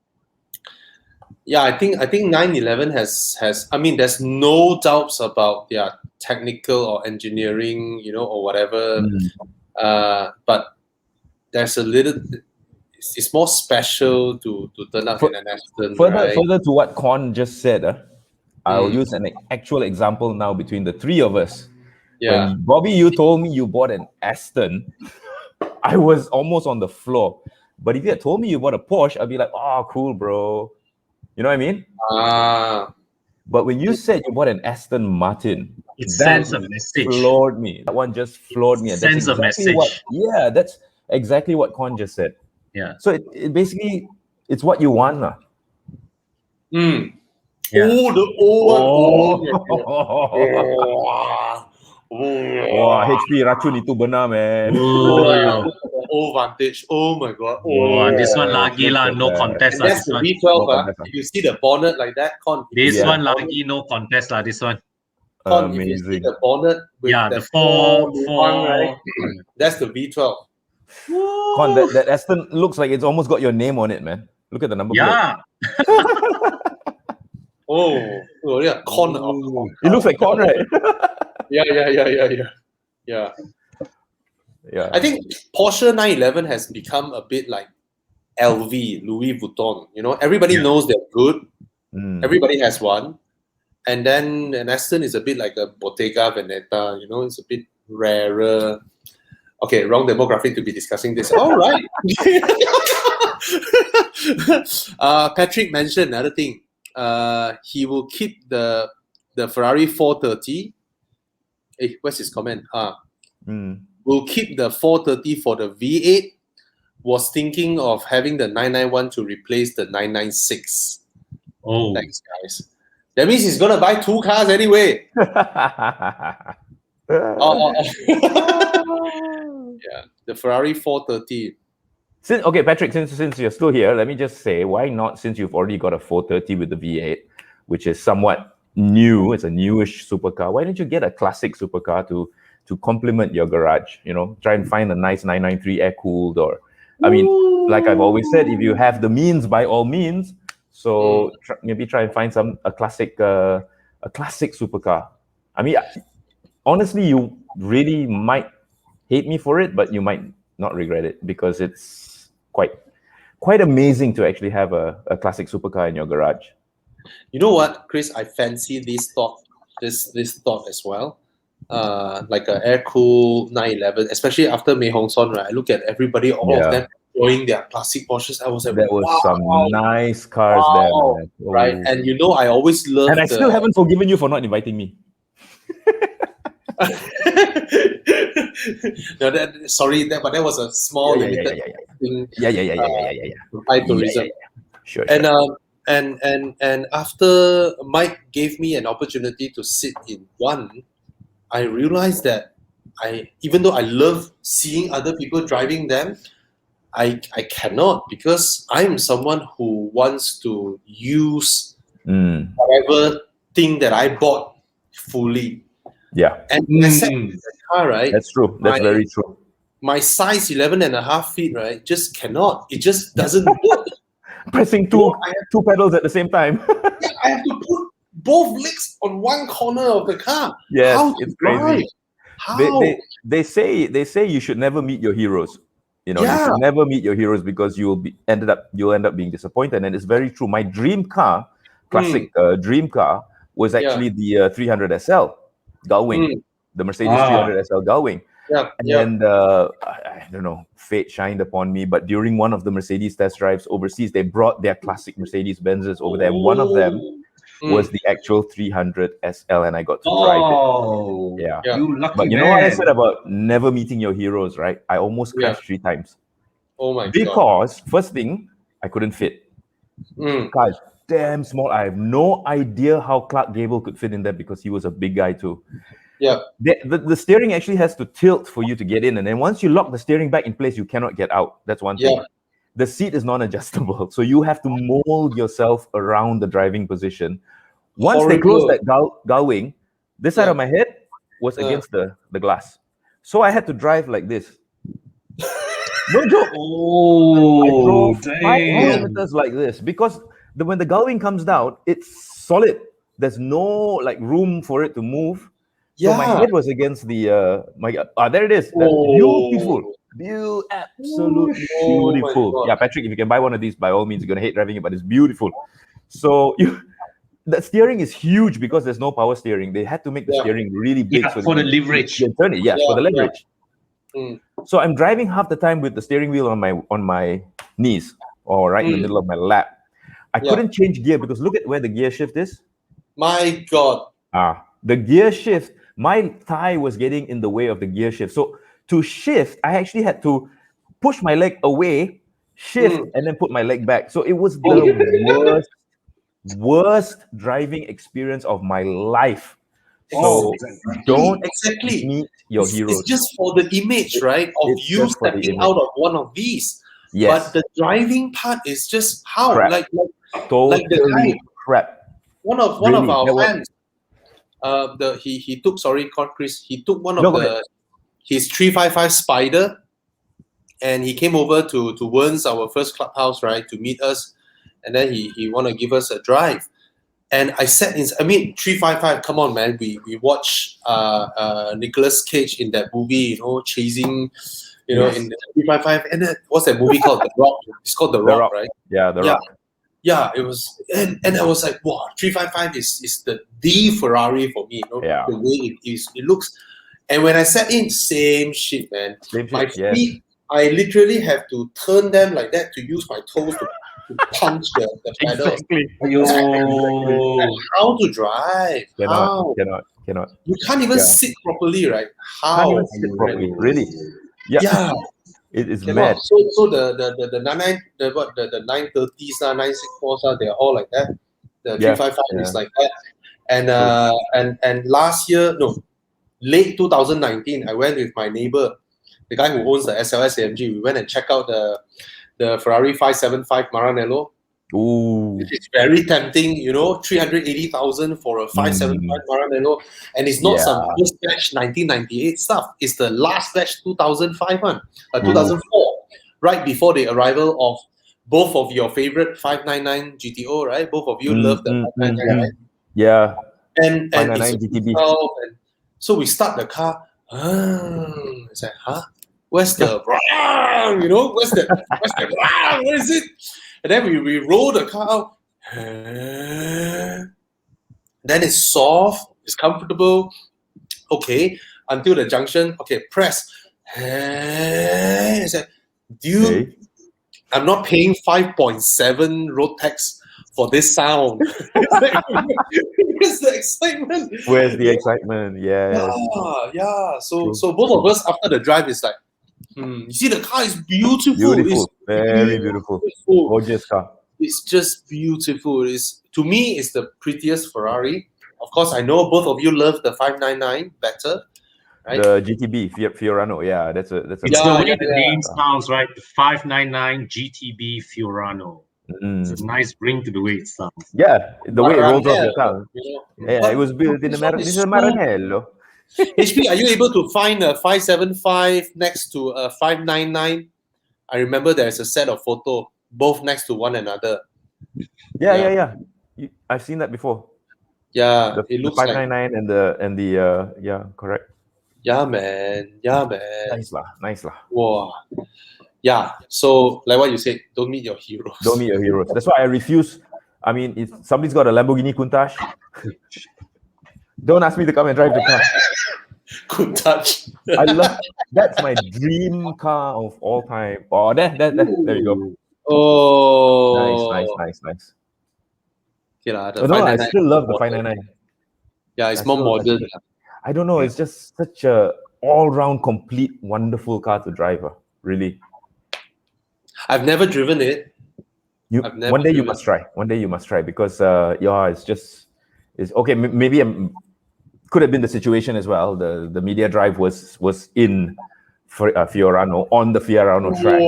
Yeah, I think 911 has I mean, there's no doubts about their technical or engineering, or whatever. But there's a little. It's more special to turn up in an Aston. Further to what Con just said, I'll use an actual example now between the three of us. Yeah. When Bobby, you told me you bought an Aston, I was almost on the floor. But if you had told me you bought a Porsche, I'd be like, oh, cool, bro. You know what I mean? But when you said you bought an Aston Martin, it sends a message. Floored me. That one just floored me. Sends a message. That's exactly what Con just said. Yeah. So it basically, it's what you want, lah. Yeah. Wah, HP racun itu benar, man. Old Vantage. Oh my god. This one lagi lah, no contest. And that's the V12. You see the bonnet like that, Con. This one lagi no contest lah. This one. Con, if you see the bonnet with the four, right? That's the V12. Con, that Aston looks like it's almost got your name on it, man. Look at the number plate. Yeah. Yeah, Con. It looks like Con, right? Yeah. I think Porsche 911 has become a bit like LV, Louis Vuitton. Everybody knows they're good. Everybody has one. And then an Aston is a bit like a Bottega Veneta. It's a bit rarer. Okay, wrong demographic to be discussing this. All right. Patrick mentioned another thing. He will keep the Ferrari 430. Hey, where's his comment? Will keep the 430 for the V8. Was thinking of having the 991 to replace the 996. Oh, thanks, guys. That means he's gonna buy two cars anyway. Yeah, the Ferrari 430. Okay, Patrick, since you're still here, let me just say, why not, since you've already got a 430 with the V8, which is somewhat new, it's a newish supercar, why don't you get a classic supercar to complement your garage? Try and find a nice 993 air-cooled, or, I mean, like I've always said, if you have the means, by all means, so maybe try and find a classic supercar. I mean, honestly, you really might hate me for it, but you might not regret it, because it's quite amazing to actually have a classic supercar in your garage. You know what, Chris? I fancy this thought as well. Like an air-cooled 911, especially after Mei Hong Son, right? I look at everybody, all of them enjoying their classic Porsches. I was like, there was some nice cars there, man. Right? And I always love. And I still haven't forgiven you for not inviting me. No, but that was a small limited thing. Tourism. Sure. And after Mike gave me an opportunity to sit in one, I realized that even though I love seeing other people driving them, I cannot, because I'm someone who wants to use whatever thing that I bought fully. Yeah. And when I set in the car, right? That's true. That's very true. My size 11.5 feet, right? Just cannot. It just doesn't work. Pressing two pedals at the same time. Yeah, I have to put both legs on one corner of the car. Yes, How it's drive? crazy. How? They say you should never meet your heroes. You should never meet your heroes, because you'll end up being disappointed. And it's very true. My dream car, classic dream car, was actually the 300 SL Gullwing, the Mercedes 300 SL Gullwing. And I don't know, fate shined upon me, but during one of the Mercedes test drives overseas, they brought their classic Mercedes Benzes over there. One of them was the actual 300 SL, and I got to drive it. Yeah. You lucky But you know what I said about never meeting your heroes, right? I almost crashed 3 times. Oh my god. Because first thing, I couldn't fit. Car is damn small. I have no idea how Clark Gable could fit in there, because he was a big guy too. Yeah. The steering actually has to tilt for you to get in, and then once you lock the steering back in place, you cannot get out. That's one thing. The seat is non-adjustable, so you have to mold yourself around the driving position. Once they closed that gullwing, this side of my head was against the glass, so I had to drive like this. No joke. I drove 5 kilometers like this, because when the gullwing comes down, it's solid. There's no room for it to move. So my head was against the there it is. Beautiful. Absolutely beautiful. Patrick, if you can buy one of these, by all means, you're gonna hate driving it, but it's beautiful. So the steering is huge, because there's no power steering. They had to make the steering really big for the leverage. For the leverage. So I'm driving half the time with the steering wheel on my knees, or right in the middle of my lap. I couldn't change gear, because look at where the gear shift is. My God. The gear shift, my thigh was getting in the way of the gear shift. So to shift, I actually had to push my leg away, shift, and then put my leg back. So it was the worst driving experience of my life. So don't meet your heroes. It's just for the image, right? Of you stepping out of one of these. Yes. But the driving part is just how? Crap. Like the guy. Crap. One of our fans. He took Chris. He took one of his 355 Spider, and he came over to Wern's, our first clubhouse, right, to meet us, and then he want to give us a drive. And I sat in. 355. Come on, man. We watched Nicolas Cage in that movie, chasing, in the 355. And then, what's that movie called? The Rock. It's called The Rock, right? Yeah, The Rock. Yeah, it was, and I was like, wow, 355 is the Ferrari for me. The way it looks. And when I sat in, same shit, man. My feet, I literally have to turn them like that to use my toes to punch the pedal. Exactly. How to drive? Cannot. You can't even sit properly, right? How? Can't even sit properly. Really? Yeah. It is mad. So the 930s, 964s, they're all like that. The 355 is like that. And last year, late 2019, I went with my neighbor, the guy who owns the SLS AMG. We went and checked out the Ferrari 575 Maranello. Ooh. It's very tempting, 380,000 for a 575 Maranello, and it's not some first batch 1998 stuff. It's the last batch 2005 one, 2004, right before the arrival of both of your favorite 599 GTO, right? Both of you love the 599, right? Yeah. And 599 GTB. And so we start the car. It's like, where's the where's the where is it? And then we roll the car out. Then it's soft, it's comfortable. Okay, until the junction. Okay, press. It's like, dude, I'm not paying 5.7 road tax for this sound. Where's the excitement? Where's the excitement? Yeah. So both of us after the drive is like, you see, the car is beautiful. Beautiful, very beautiful. Gorgeous car. It's just beautiful. To me, it's the prettiest Ferrari. Of course, I know both of you love the 599 better, right? The GTB Fiorano. Yeah, that's a. It's the way the name sounds, right? The 599 GTB Fiorano. It's a nice ring to the way it sounds. Yeah, the way it rolls off your tongue. Yeah, But it was built in America. This is a Maranello. HP, are you able to find a 575 next to a 599? I remember there's a set of photo, both next to one another. Yeah. I've seen that before. Yeah, The it looks 599 and the yeah, correct. Yeah, man. Nice lah. Wow. Yeah. So, like what you said, don't meet your heroes. Don't meet your heroes. That's why I refuse. I mean, if somebody's got a Lamborghini Countach, don't ask me to come and drive the car. Countach. I love. That's my dream car of all time. Oh, there you go. Oh. Nice. Okay, I still love the 599. Yeah, it's more modern. I don't know. It's just such a all-round, complete, wonderful car to drive. Really. I've never driven it. One day you must try because it's okay. Maybe could have been the situation as well. The media drive was in Fiorano on the Fiorano track,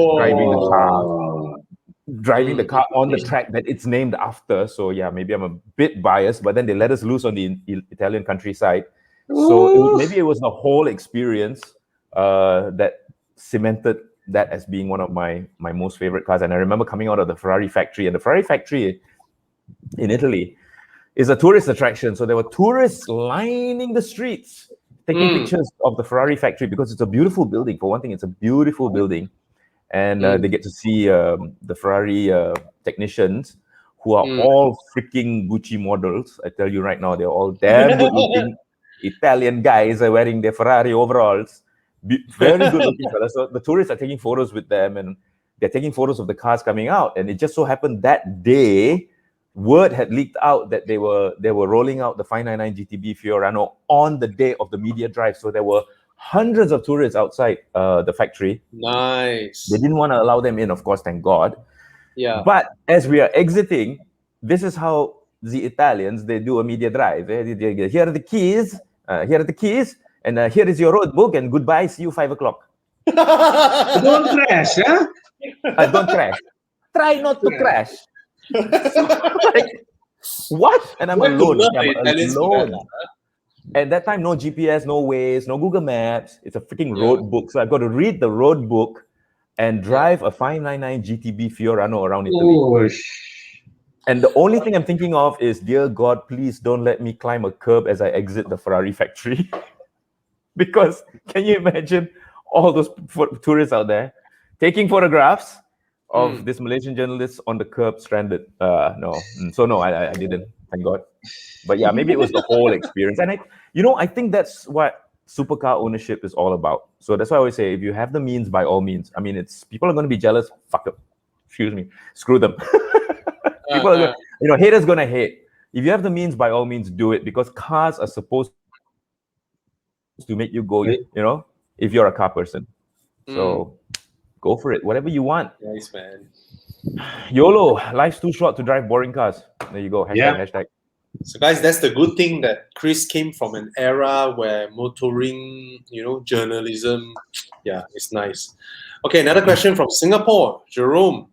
driving the car on the track that it's named after. So yeah, maybe I'm a bit biased, but then they let us loose on the Italian countryside. So maybe it was the whole experience that cemented that as being one of my most favorite cars. And I remember coming out of the Ferrari factory, and the Ferrari factory in Italy is a tourist attraction. So there were tourists lining the streets, taking pictures of the Ferrari factory because it's a beautiful building. For one thing, it's a beautiful building. And they get to see the Ferrari technicians who are all freaking Gucci models. I tell you right now, they're all damn good looking Italian guys are wearing their Ferrari overalls. Very good looking fellas. So the tourists are taking photos with them, and they're taking photos of the cars coming out. And it just so happened that day, word had leaked out that they were rolling out the 599 GTB Fiorano on the day of the media drive. So there were hundreds of tourists outside the factory. Nice. They didn't want to allow them in, of course, thank God. Yeah. But as we are exiting, this is how the Italians, they do a media drive. Here are the keys. And here is your road book, and goodbye. See you 5 o'clock. Don't crash, huh? Don't crash. Try not to crash. Like, what? And I'm alone. At that time, no GPS, no Waze, no Google Maps. It's a freaking road book. So I've got to read the road book and drive a 599 GTB Fiorano around Italy. And the only thing I'm thinking of is, dear God, please don't let me climb a curb as I exit the Ferrari factory. Because can you imagine all those tourists out there taking photographs of this Malaysian journalist on the curb stranded? No. So no, I didn't, thank God. But yeah, maybe it was the whole experience. And I think that's what supercar ownership is all about. So that's why I always say, if you have the means, by all means. I mean, people are going to be jealous. Fuck them. Excuse me. Screw them. People are haters going to hate. If you have the means, by all means, do it, because cars are supposed to make you go, if you're a car person. So go for it. Whatever you want. Nice, man. YOLO. Life's too short to drive boring cars. There you go. Hashtag. So guys, that's the good thing, that Chris came from an era where motoring, journalism, it's nice. Okay, another question from Singapore. Jerome,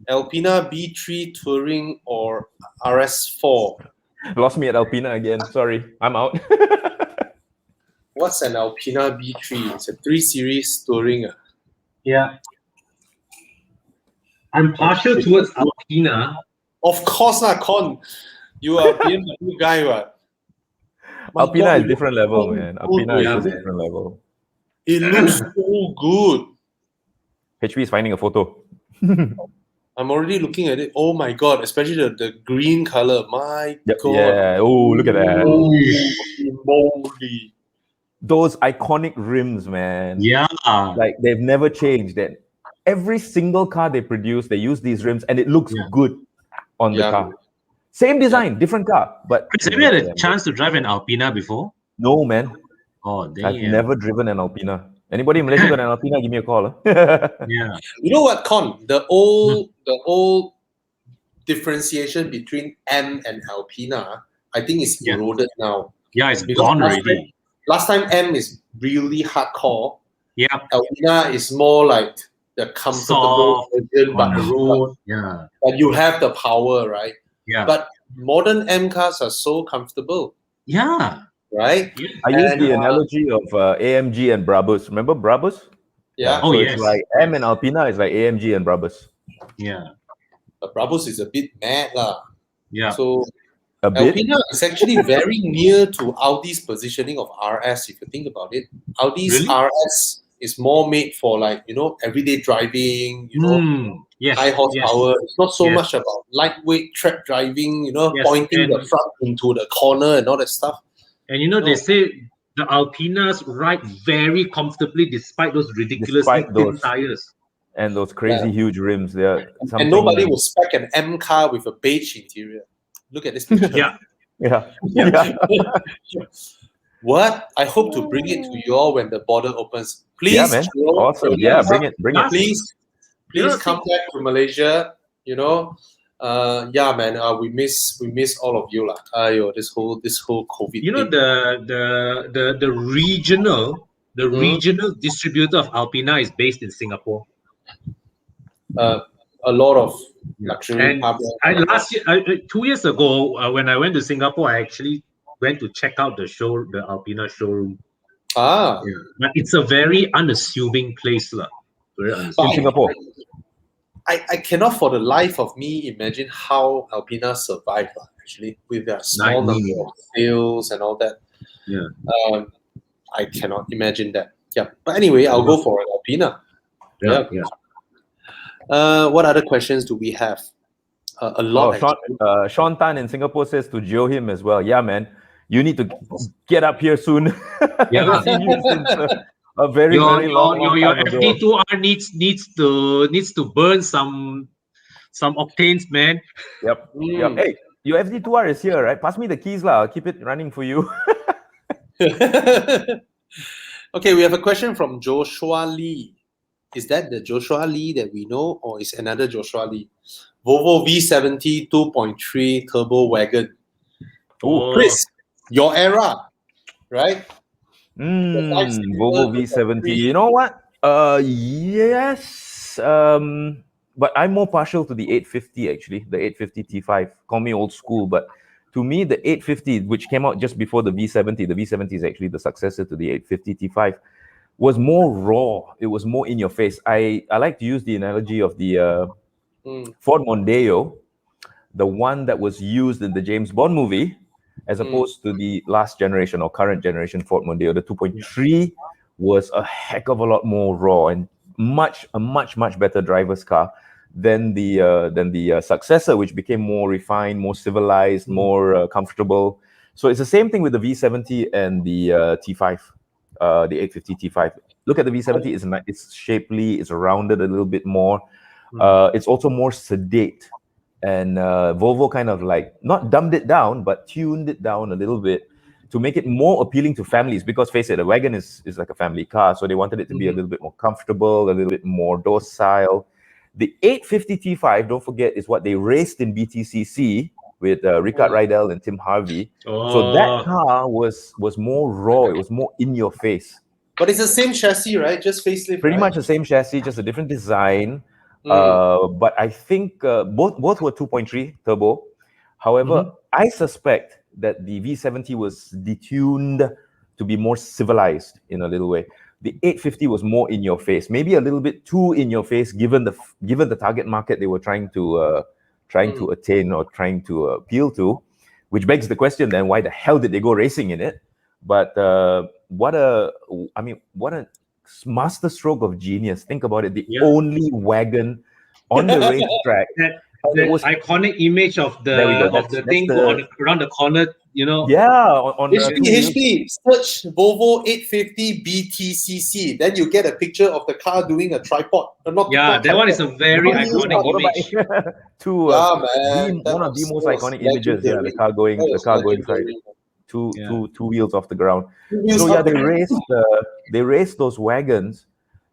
Alpina B3 Touring or RS4? Lost me at Alpina again. Sorry, I'm out. What's an Alpina B3? It's a 3 Series Touring. Yeah. I'm partial towards Alpina. Of course, Con. You are a BMW guy, what? Alpina is different level, man. Alpina is a different level. It looks so good. HP is finding a photo. I'm already looking at it. Oh my God, especially the green color. My God. Yeah. Oh, look at that. Moly. Those iconic rims, man. Yeah. Like, they've never changed. And every single car they produce, they use these rims, and it looks good on the car. Same design, different car. But Chris, have you had a chance to drive an Alpina before? No, man. Oh, damn. I've never driven an Alpina. Anybody in Malaysia got an Alpina? Give me a call. Yeah. You know what, Con? The old differentiation between M and Alpina, I think, is eroded now. Yeah, it's gone already. last time M is really hardcore. Yeah. Alpina is more like the comfortable version, on the road. but you have the power, right? Yeah. But modern M cars are so comfortable. Yeah. Right? I use the analogy of AMG and Brabus. Remember Brabus? Yeah. So it's like M and Alpina is like AMG and Brabus. Yeah. But Brabus is a bit mad lah. Yeah. So a bit? Alpina is actually very near to Audi's positioning of RS, if you think about it. Audi's RS is more made for like, everyday driving, high horsepower. It's not so much about lightweight track driving, pointing the front into the corner and all that stuff. And they say the Alpinas ride very comfortably despite those ridiculously thin tires. And those crazy huge rims. And nobody will spec an M car with a beige interior. Look at this picture. Yeah. What? I hope to bring it to you all when the border opens. Please, yeah, man. Awesome. Yeah, bring it. Please come back to Malaysia. Yeah, man. We miss all of you, lah. This whole COVID. The regional distributor of Alpina is based in Singapore. A lot of luxury. And last year, 2 years ago, when I went to Singapore, I actually went to check out the Alpina showroom. But it's a very unassuming place, lah. In Singapore. I cannot for the life of me imagine how Alpina survived, actually, with their small number of sales and all that. Yeah. I cannot imagine that. Yeah. But anyway, I'll go for an Alpina. Yeah. What other questions do we have? A lot. Sean Tan in Singapore says to Joe him as well. Yeah, man. You need to get up here soon. Yeah. A very long your time ago. FD2R needs to burn some octanes, man. Yep. Hey, your FD2R is here, right? Pass me the keys, lah. I'll keep it running for you. Okay, we have a question from Joshua Lee. Is that the Joshua Lee that we know, or is another Joshua Lee? Volvo V70 2.3 turbo wagon. Oh, Chris, your era, right? Volvo V70. You know what? Yes. But I'm more partial to the 850 actually, the 850 T5. Call me old school, but to me, the 850, which came out just before the V70 is actually the successor to the 850 T5, was more raw. It was more in your face. I like to use the analogy of the Ford Mondeo, the one that was used in the James Bond movie, as opposed to the last generation or current generation Ford Mondeo. The 2.3 was a heck of a lot more raw and a much better driver's car than the successor, which became more refined, more civilized, more comfortable. So it's the same thing with the V70 and the T5, the 850 T5. Look at the V70; it's shapely, it's rounded a little bit more. It's also more sedate. And Volvo kind of like not dumbed it down, but tuned it down a little bit to make it more appealing to families. Because face it, a wagon is like a family car, so they wanted it to be a little bit more comfortable, a little bit more docile. The 850 T5, don't forget, is what they raced in BTCC with Rickard Rydell and Tim Harvey. So that car was more raw. It was more in your face. But it's the same chassis, right? Just facelift. Pretty much the same chassis, just a different design. But I think both were 2.3 turbo. However, I suspect that the V70 was detuned to be more civilized in a little way. The 850 was more in your face, maybe a little bit too in your face, given the target market they were trying to attain or trying to appeal to, which begs the question then, why the hell did they go racing in it? But what a master stroke of genius. Think about it. The only wagon on the racetrack. That iconic image of the thing around the corner, Yeah, on HP. Search Volvo 850 BTCC. Then you get a picture of the car doing a tripod. That one is a very iconic image. One of the most iconic images. Yeah, the car going side. Two wheels off the ground. So yeah, they raced those wagons,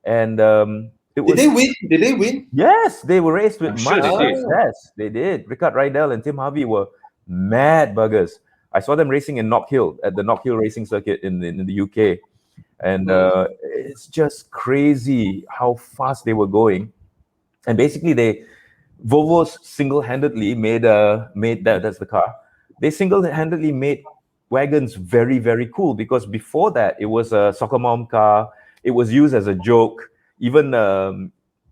and did they win? Yes, they were raced with much success. They did. Rickard Rydell and Tim Harvey were mad buggers. I saw them racing in Knock Hill at the Knock Hill Racing Circuit in the UK, and it's just crazy how fast they were going. And basically, Volvo single-handedly made that's the car. They single-handedly made wagons very, very cool, because before that it was a soccer mom car. It was used as a joke. Even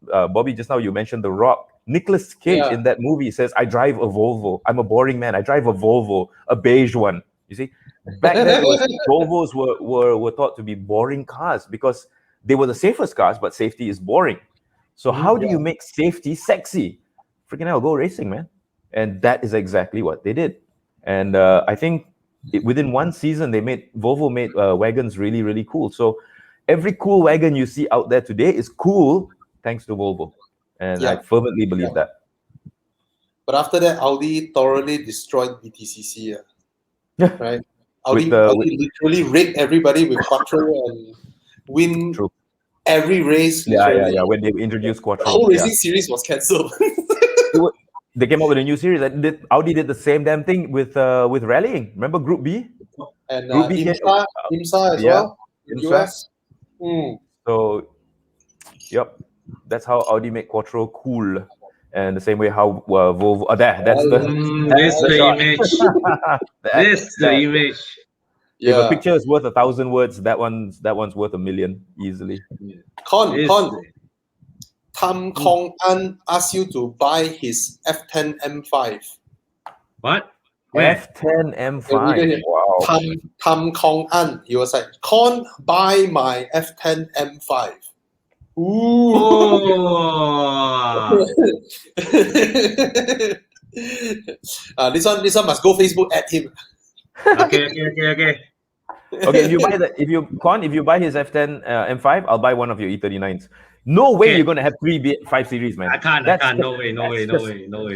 Bobby, just now you mentioned The Rock. Nicolas Cage in that movie says, "I drive a Volvo. I'm a boring man. I drive a Volvo, a beige one." You see, back then Volvos were thought to be boring cars because they were the safest cars, but safety is boring. So how do you make safety sexy? Freaking hell, go racing, man. And that is exactly what they did. And I think within one season, Volvo made wagons really, really cool. So every cool wagon you see out there today is cool thanks to Volvo. And I fervently believe that. But after that, Audi thoroughly destroyed BTCC. Right? Audi literally rigged everybody with Quattro and win every race. Yeah. When they introduced Quattro, the whole racing series was cancelled. They came up with a new series. Audi did the same damn thing with rallying. Remember Group B? And Group B IMSA as well in the US. So, yep, that's how Audi made Quattro cool. And the same way how Volvo. That's the image. This the image. If a picture is worth 1,000 words, that one's worth 1,000,000 easily. Tam Kong An asked you to buy his F10 M5. What? F10 M5. Wow. Tam Kong An. He was like, "Con, buy my F10 M5." Ooh. Oh. This one must go Facebook at him. Okay. Okay, if you buy his F10 M5, I'll buy one of your E39s. No way you're gonna have 3 5 Series, man. I can't. No way.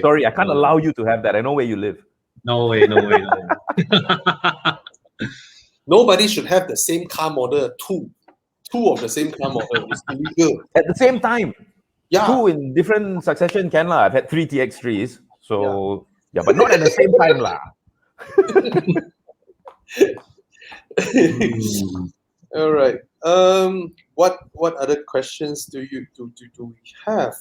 Sorry, I can't allow you to have that. I know where you live. No way. Nobody should have the same car model, two of the same car model. It's illegal. At the same time. Yeah. 2 in different succession can lah. I've had 3 TX3s. So but not at the same time lah. All right. What other questions do we have?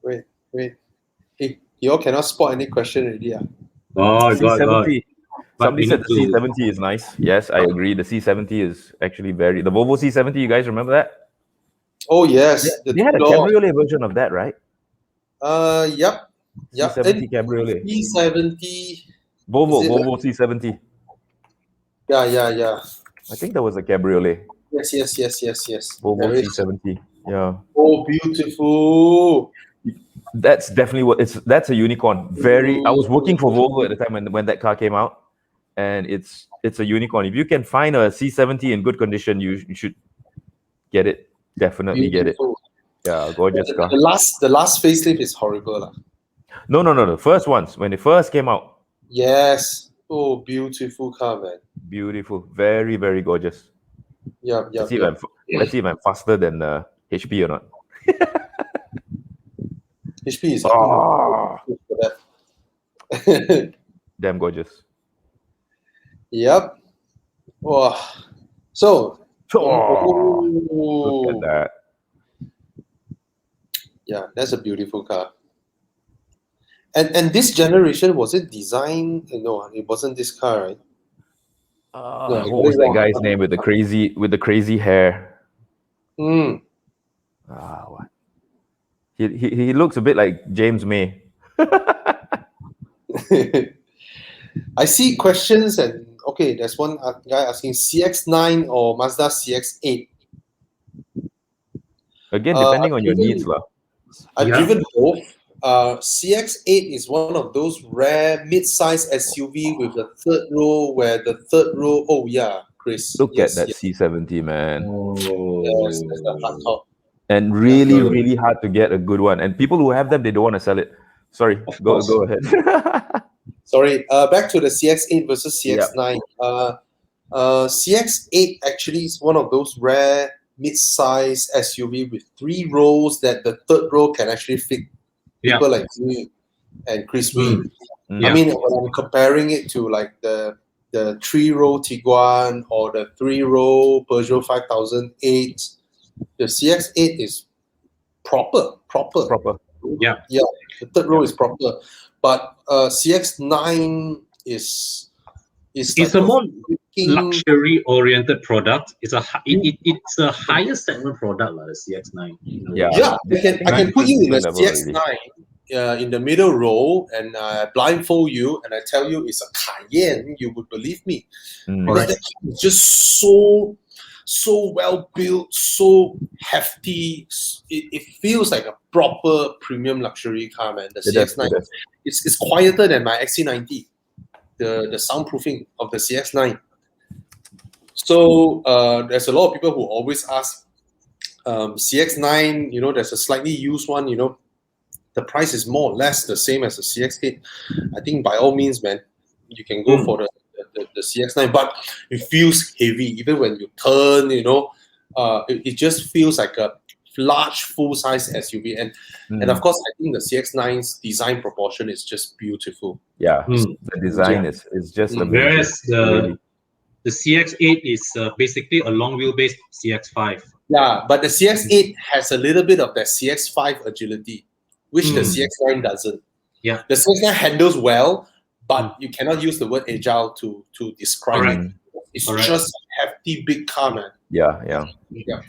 Wait. Hey, you all cannot spot any question already. Oh, C70. Somebody said the C70 is nice. Yes, I agree. The C70 is actually the Volvo C70. You guys remember that? Oh yes. They had a cabriolet version of that, right? Yep. C70 cabriolet. C70. Volvo C70. Yeah. I think that was a cabriolet. Yes. Volvo C70. Yeah. Oh, beautiful. That's definitely that's a unicorn. I was working for Volvo at the time when that car came out, and it's a unicorn. If you can find a C70 in good condition, you should get it. Definitely Beautiful. Get it. Yeah, gorgeous car. The last facelift is horrible. No. The first ones when it first came out. Yes. Oh, beautiful car, man. Beautiful. Very, very gorgeous. Yeah. Let's see if I'm faster than HP or not. HP is damn gorgeous. Yep. Wow. So. Look at that. Yeah, that's a beautiful car. And this generation, was it designed? No, it wasn't this car, right? What was that guy's name with the crazy hair? What? He looks a bit like James May. I see questions and there's one guy asking CX-9 or Mazda CX-8. Again, depending on your needs, lah. I've driven both. CX-8 is one of those rare mid-size SUV with the third row, where the third row. Oh yeah, Chris. Look at that C70, man. Yes, that's the hard top. And really hard to get a good one. And people who have them, they don't want to sell it. Sorry, go ahead. Sorry. Back to the CX-8 versus CX-9. CX-8 actually is one of those rare mid-size SUV with 3 rows that the third row can actually fit people like me and Chris Wee. I mean, when I'm comparing it to like the 3-row Tiguan or the 3-row Peugeot 5008, the CX-8 is proper. Yeah. The third row is proper, but CX-9 is it's like a more luxury-oriented product. It's a higher segment product, like the CX-9. Yeah. I can put you in the CX-9 in the middle row and blindfold you, and I tell you it's a Cayenne. You would believe me, because that is just so well built, so hefty. It feels like a proper premium luxury car, man. The CX-9, it's quieter than my XC90. The soundproofing of the CX-9. So there's a lot of people who always ask, CX-9, there's a slightly used one, the price is more or less the same as the CX-8. I think by all means, man, you can go for the CX-9, but it feels heavy. Even when you turn, it just feels like a large full-size SUV. And of course, I think the CX-9's design proportion is just beautiful. Yeah, the design is just amazing. Whereas the CX-8 is basically a long wheelbase CX-5. Yeah, but the CX-8 has a little bit of that CX-5 agility, which the CX-9 doesn't. Yeah, the CX-9 handles well, but you cannot use the word agile to describe it. It's just a hefty, big car, man. Yeah.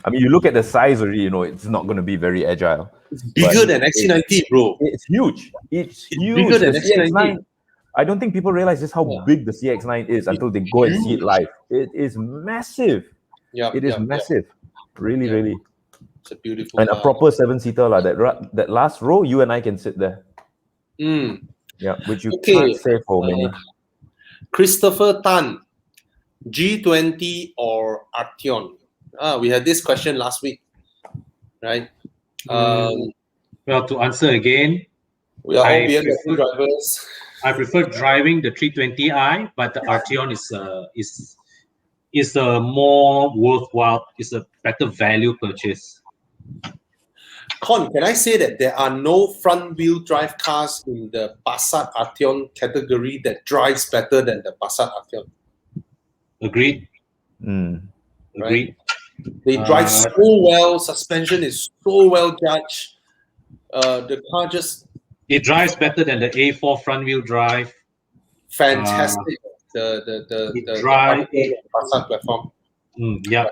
I mean, you look at the size already, it's not going to be very agile. It's bigger than XC90, bro. It's huge. It's huge. Bigger than the XC90. I don't think people realize just how big the CX-9 is until they go and see it live. It is massive. It is massive. Really, really. It's a beautiful and a proper 7-seater. That last row, you and I can sit there. Yeah, which you can't say for many. Christopher Tan, G20 or Arteon? We had this question last week, right? Well, to answer again, we are all BMW drivers. I prefer driving the 320i, but the Arteon is a more worthwhile. It's a better value purchase. Con, can I say that there are no front-wheel drive cars in the Passat Arteon category that drives better than the Passat Arteon? Agreed. Agreed. They drive so well. Suspension is so well judged. The car just... It drives better than the A4 front-wheel drive. Fantastic. The drive Passat platform. Yeah.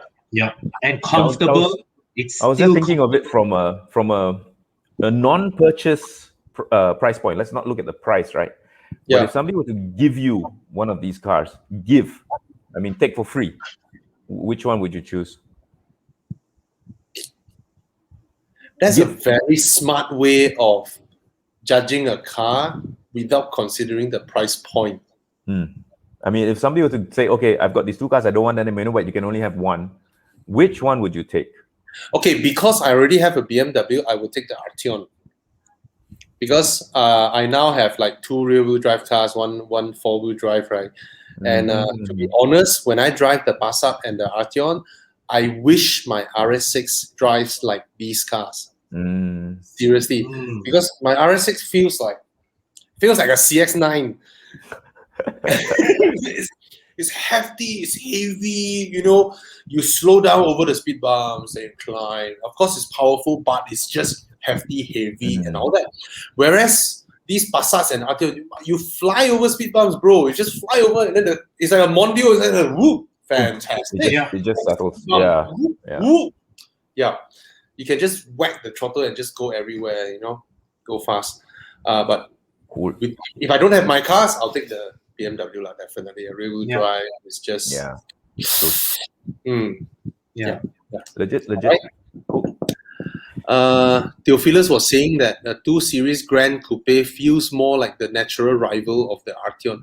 And comfortable. I was just thinking of it from a non-purchase price point. Let's not look at the price, right? But if somebody were to give you one of these cars, take for free, which one would you choose? That's a very smart way of judging a car without considering the price point. If somebody were to say, okay, I've got these two cars, I don't want them anymore, but you can only have one, which one would you take? Okay, because I already have a BMW, I would take the Arteon. Because I now have like 2 rear-wheel drive cars, one 4-wheel drive, right? And to be honest, when I drive the Passat and the Arteon, I wish my RS6 drives like these cars. Seriously, because my RS6 feels like a CX-9. It's hefty, it's heavy, you slow down over the speed bumps and climb. Of course, it's powerful, but it's just hefty, heavy, and all that. Whereas these Passats and Arteon, you fly over speed bumps, bro. You just fly over, and then it's like a Mondio, it's like a whoop. Fantastic. It just settles. Whoop. Yeah. You can just whack the throttle and just go everywhere, go fast. But if I don't have my cars, I'll take the BMW, definitely. A rear-wheel drive is just... Legit. Right? Cool. Theophilus was saying that the 2 Series Grand Coupe feels more like the natural rival of the Arteon.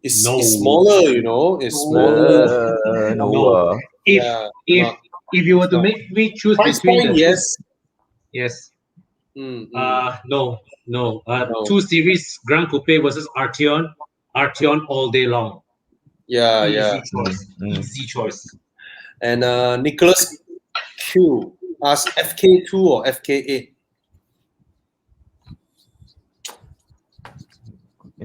It's smaller, It's smaller. No. If you were to make me choose between the yes. No. 2 Series Grand Coupe versus Arteon all day long. Easy choice. And Nicholas Q asked FK2 or FK8.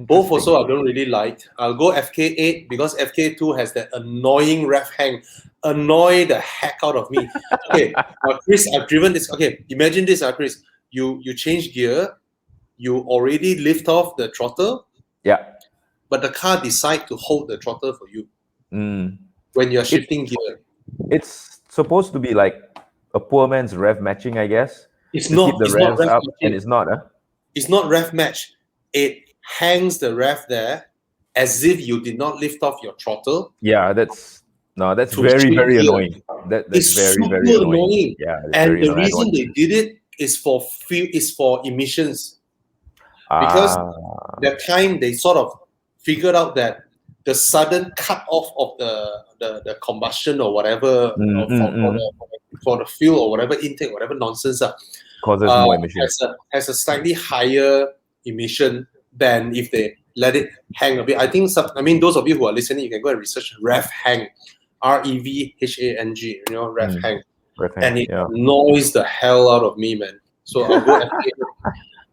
Both also I don't really like. I'll go FK8 because FK2 has that annoying rev hang. Annoy the heck out of me. Okay, Chris, I've driven this. Okay, imagine this, Chris. You change gear, you already lift off the throttle. Yeah. But the car decide to hold the throttle for you when you're shifting gear. It's supposed to be like a poor man's rev matching, I guess. It's to not. Keep the it's revs not rev up, matching. and it's not. It's not rev match. It hangs the rev there as if you did not lift off your throttle. Yeah, that's very, very annoying. That's very, very annoying. Yeah, and the reason they did it is for emissions. Because that time they sort of figured out that the sudden cut off of the combustion or whatever for the fuel or whatever intake, whatever nonsense causes more emissions. Has a slightly higher emission than if they let it hang a bit. I think those of you who are listening, you can go and research rev hang, REVHANG, rev hang. And it annoys the hell out of me, man. So I'll go FD2.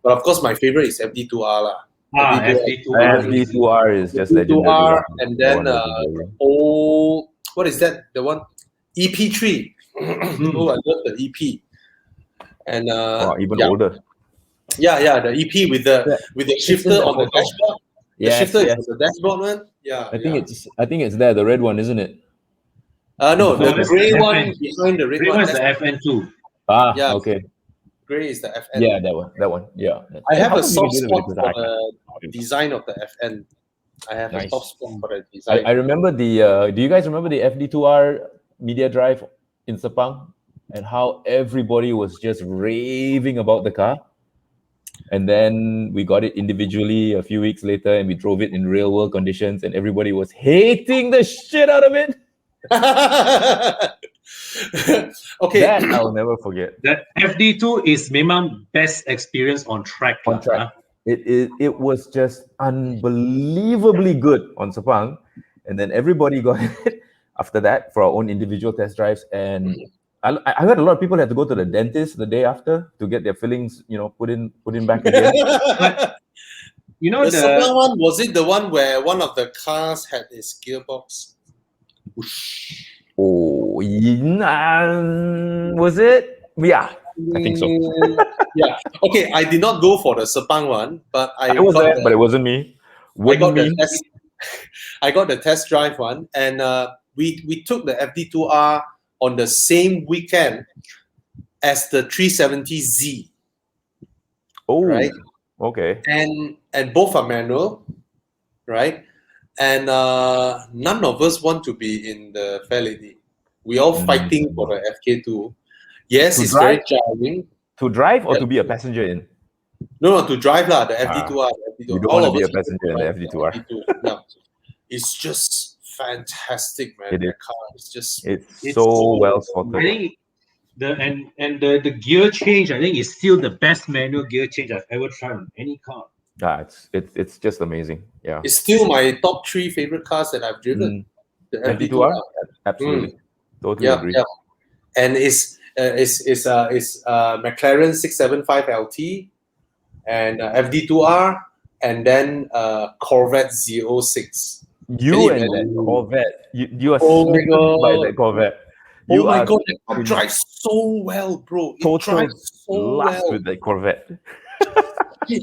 But of course, my favorite is FD2R lah. FD2R is just FD2R, and then what is that? The one EP3. Oh, I love the EP. And even older. Yeah, the EP with the shifter on the dashboard. The shifter is the dashboard one. Yeah. I think it's there, the red one, isn't it? No, the grey one behind the red one. Is the FN2. Yeah. Okay. Grey is the FN. Yeah, that one. Yeah. I have a soft spot for the design of the FN. I have a soft spot for the design. I remember the. Do you guys remember the FD2R media drive in Sepang, and how everybody was just raving about the car? And then we got it individually a few weeks later, and we drove it in real world conditions, and everybody was hating the shit out of it. Okay, that I'll never forget. The FD2 is memang best experience on track. It was just unbelievably good on Sepang, and then everybody got it after that for our own individual test drives. And I heard a lot of people had to go to the dentist the day after to get their fillings, put in back again. But, the Sepang one, was it the one where one of the cars had its gearbox? Oh, was it? Yeah, I think so. Yeah. Okay, I did not go for the Sepang one, but I was there, but it wasn't me. I got the test drive one, and we took the FD2R on the same weekend as the 370Z. Oh, right. Okay. And both are manual, right? And none of us want to be in the Fair Lady. We all fighting for the FK2. Yes, it's very jarring. To drive or to be a passenger in? No, to drive lah. The FD2R. You don't want to be a passenger in the FD2R. No. It's just fantastic, man. The car is just it's so well sorted. I think the gear change, I think, is still the best manual gear change I've ever tried on any car. It's just amazing. Yeah, it's still my top 3 favorite cars that I've driven. The FD2R, absolutely, totally agree. Yeah. And it's McLaren 675 LT and FD2R, and then Corvette Z06. You and that Corvette, you are smitten by that Corvette. Oh my god, that car drives so well, bro. It drives so well with that Corvette.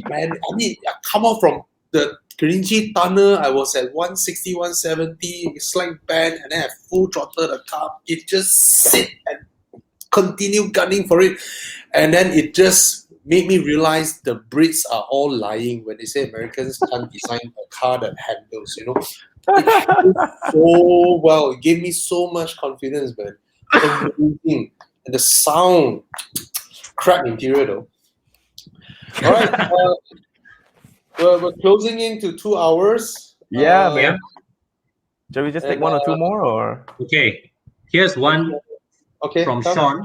Man, I mean, I come out from the Kerinci tunnel, I was at 160, 170, slight band, and then I full throttle the car. It just sit and continue gunning for it. And then it just made me realize the Brits are all lying when they say Americans can't design a car that handles, It handles so well. It gave me so much confidence, man. And the sound. Crap interior, though. All right. We're closing into 2 hours. Yeah, man. Shall we just take 1 or 2 more? Or okay, here's one from Sean.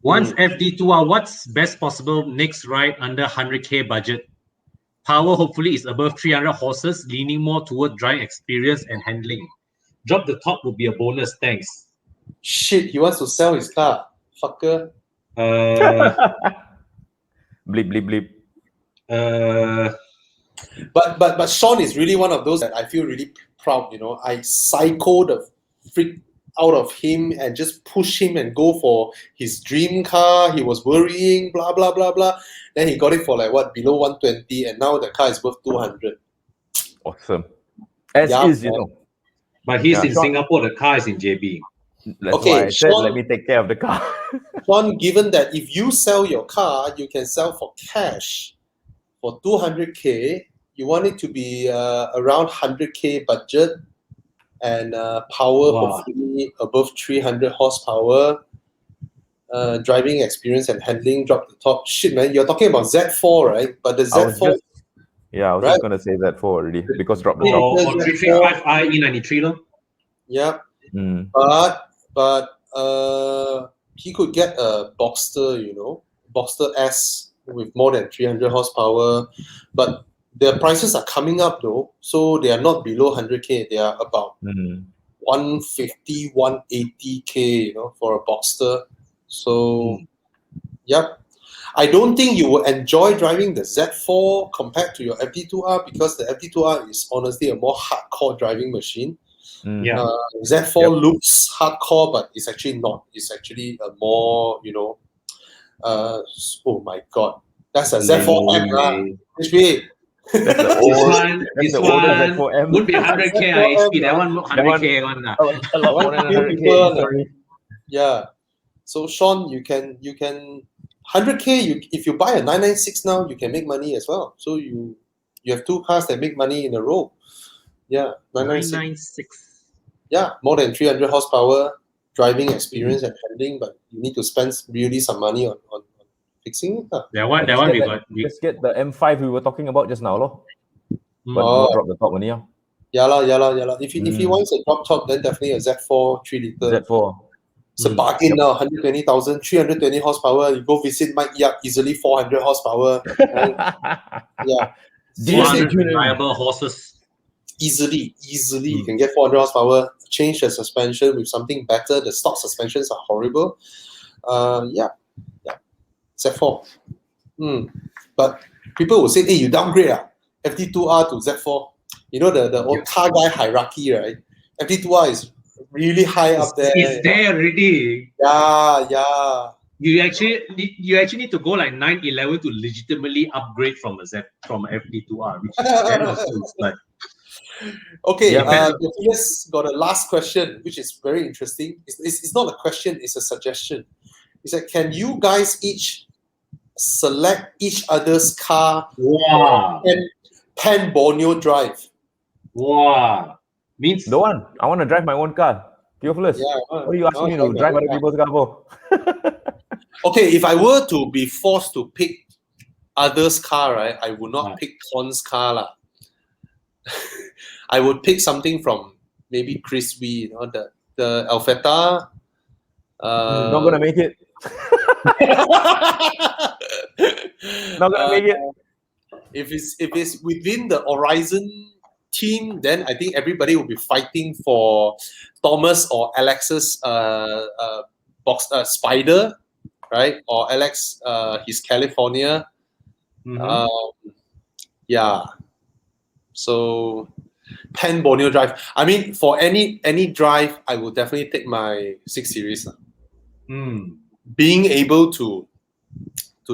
Once FD2R, what's best possible next ride under 100K budget? Power hopefully is above 300 horses, leaning more toward driving experience and handling. Drop the top would be a bonus. Thanks. Shit, he wants to sell his car. Fucker. Bleep, bleep, bleep. But Sean is really one of those that I feel really proud. I psycho the freak out of him and just push him and go for his dream car. He was worrying, blah blah blah blah. Then he got it for below 120, and now the car is worth 200. Awesome. As is, But he's in Singapore. The car is in JB. That's why I said, let me take care of the car. Sean, given that if you sell your car, you can sell for cash for 200K. You want it to be around 100K budget and power hopefully above 300 horsepower. Driving experience and handling drop the top. Shit, man, you're talking about Z4, right? But the Z4. I was just going to say Z4 already because drop the top. Or 335i E93, no? Yeah. But he could get a Boxster, Boxster S with more than 300 horsepower. But their prices are coming up though, so they are not below 100K. They are about 150, 180K, for a Boxster. So, I don't think you will enjoy driving the Z4 compared to your FD2R because the FD2R is honestly a more hardcore driving machine. Z4 looks hardcore, but it's actually not. It's actually a more, oh my God, that's a Z4 M, HB. This one would be 100K HP. That one 100K one. A lot more than 100K. Yeah. So Sean, you can 100K. If you buy a 996 now, you can make money as well. So you have two cars that make money in a row. Yeah, 996. Yeah, more than 300 horsepower, driving experience and handling, but you need to spend really some money on fixing it. That one we got. Let's get the M5 we were talking about just now, lo. But drop the top one here. Yeah. If he wants a drop top, then definitely a Z4 3-liter. Z4. It's a bargain now, 120,000, 320 horsepower. You go visit Mike Yap, easily 400 horsepower. Yeah. 400 reliable horses. Easily, you can get 400 horsepower. Change the suspension with something better. The stock suspensions are horrible. Z4. But people will say, hey, you downgrade FD2R to Z4. The old car guy hierarchy, right? FD2R is really high up there. It's there already. Yeah. You actually need to go like 911 to legitimately upgrade from FD2R, which is like. Okay, the PS got a last question, which is very interesting. It's not a question, it's a suggestion. It's like, can you guys each select each other's car and Pan Borneo drive? Wow. Means don't want. I want to drive my own car. Theophilus, what are you asking me to drive other people's car for? Okay, if I were to be forced to pick others' car, right, I would not pick Ton's car lah. I would pick something from maybe Chris V, the Alfetta. Not gonna make it. Not gonna make it. If it's within the Aurizn team, then I think everybody will be fighting for Thomas or Alex's Spider, right? Or Alex his California. So Pan Borneo drive. I mean, for any drive, I will definitely take my 6 Series. Being able to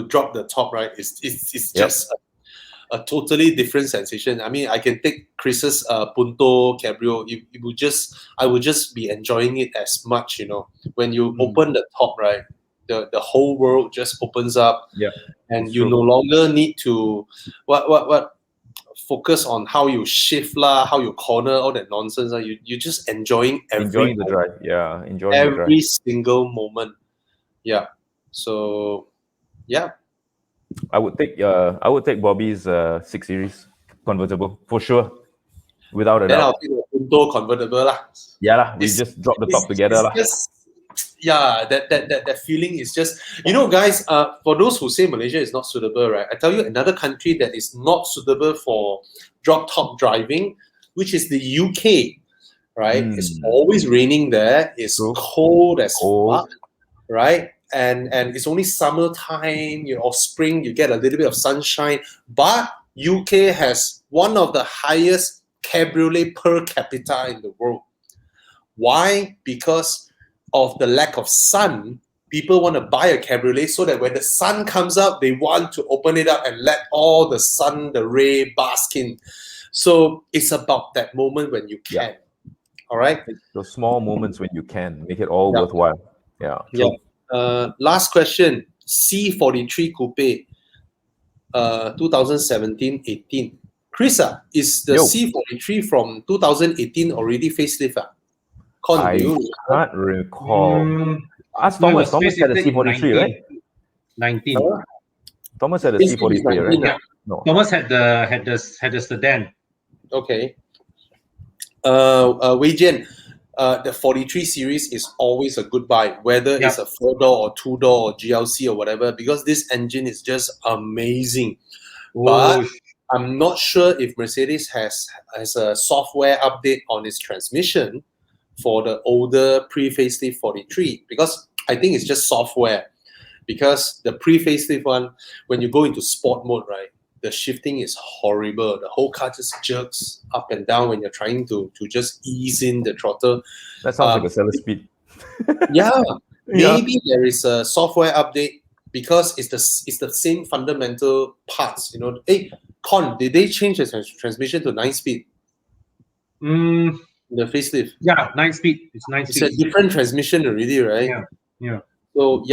drop the top, right? It's just a totally different sensation. I mean, I can take Chris's Punto Cabrio. I would just be enjoying it as much. When you open the top, right? The whole world just opens up. And you no longer need to focus on how you shift how you corner, all that nonsense. You're just enjoying the drive. Enjoying every single moment. So I would take Bobby's 6 Series convertible for sure, without a doubt. Then I'll take the Punto convertible lah. We just drop the top together lah. That feeling is just, guys, for those who say Malaysia is not suitable, right? I tell you another country that is not suitable for drop top driving, which is the UK, right? It's always raining there. It's cold as fuck, right? And it's only summertime, or spring, you get a little bit of sunshine, but UK has one of the highest cabriolet per capita in the world. Why? Because of the lack of sun. People want to buy a cabriolet so that when the sun comes out, they want to open it up and let all the sun, the ray, bask in. So it's about that moment when you can. All right? Those small moments when you can make it all worthwhile. Last question. C43 Coupe, 2017-18. Chris, is the C43 from 2018 already facelift? I can't recall. Ask Thomas. Thomas had a C43, right? 19. Thomas had a C43, right? Yeah. No. Thomas had the sedan. Okay. Wei Jian, the 43 series is always a good buy, whether it's a 4-door or 2-door or GLC or whatever, because this engine is just amazing. But I'm not sure if Mercedes has a software update on its transmission for the older pre-facelift 43, because I think it's just software. Because the pre-facelift one, when you go into sport mode, right, the shifting is horrible. The whole car just jerks up and down when you're trying to just ease in the throttle. That sounds like a seller speed. Maybe there is a software update, because it's the same fundamental parts. You know, hey, Con, did they change the transmission to 9-speed? The facelift. Yeah, 9-speed. It's 9-speed. It's a different transmission already, right? Yeah. So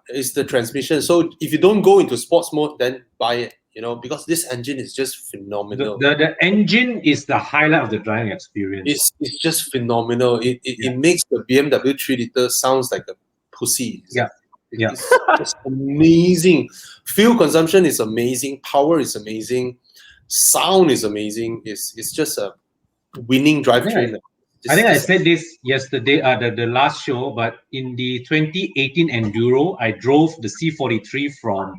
it's the transmission. So if you don't go into sports mode, then buy it. You know, because this engine is just phenomenal. The engine is the highlight of the driving experience. It's just phenomenal. It makes the BMW 3-liter sounds like a pussy. It's just amazing. Fuel consumption is amazing. Power is amazing. Sound is amazing. It's just a winning drivetrain. I think I said this yesterday at the last show, but in the 2018 Enduro, I drove the C43 from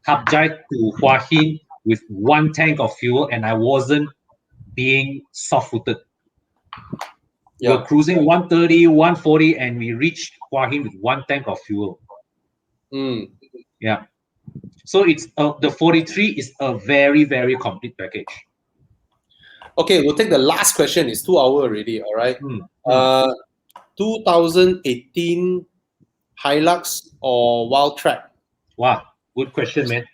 Hap Jai to Hua Hin with 1 tank of fuel, and I wasn't being soft-footed. We were cruising 130, 140, and we reached Hua Hin with 1 tank of fuel. So it's the 43 is a very, very complete package. Okay, we'll take the last question. It's 2 hours already, all right? 2018 Hilux or Wildtrak? Wow, good question, man.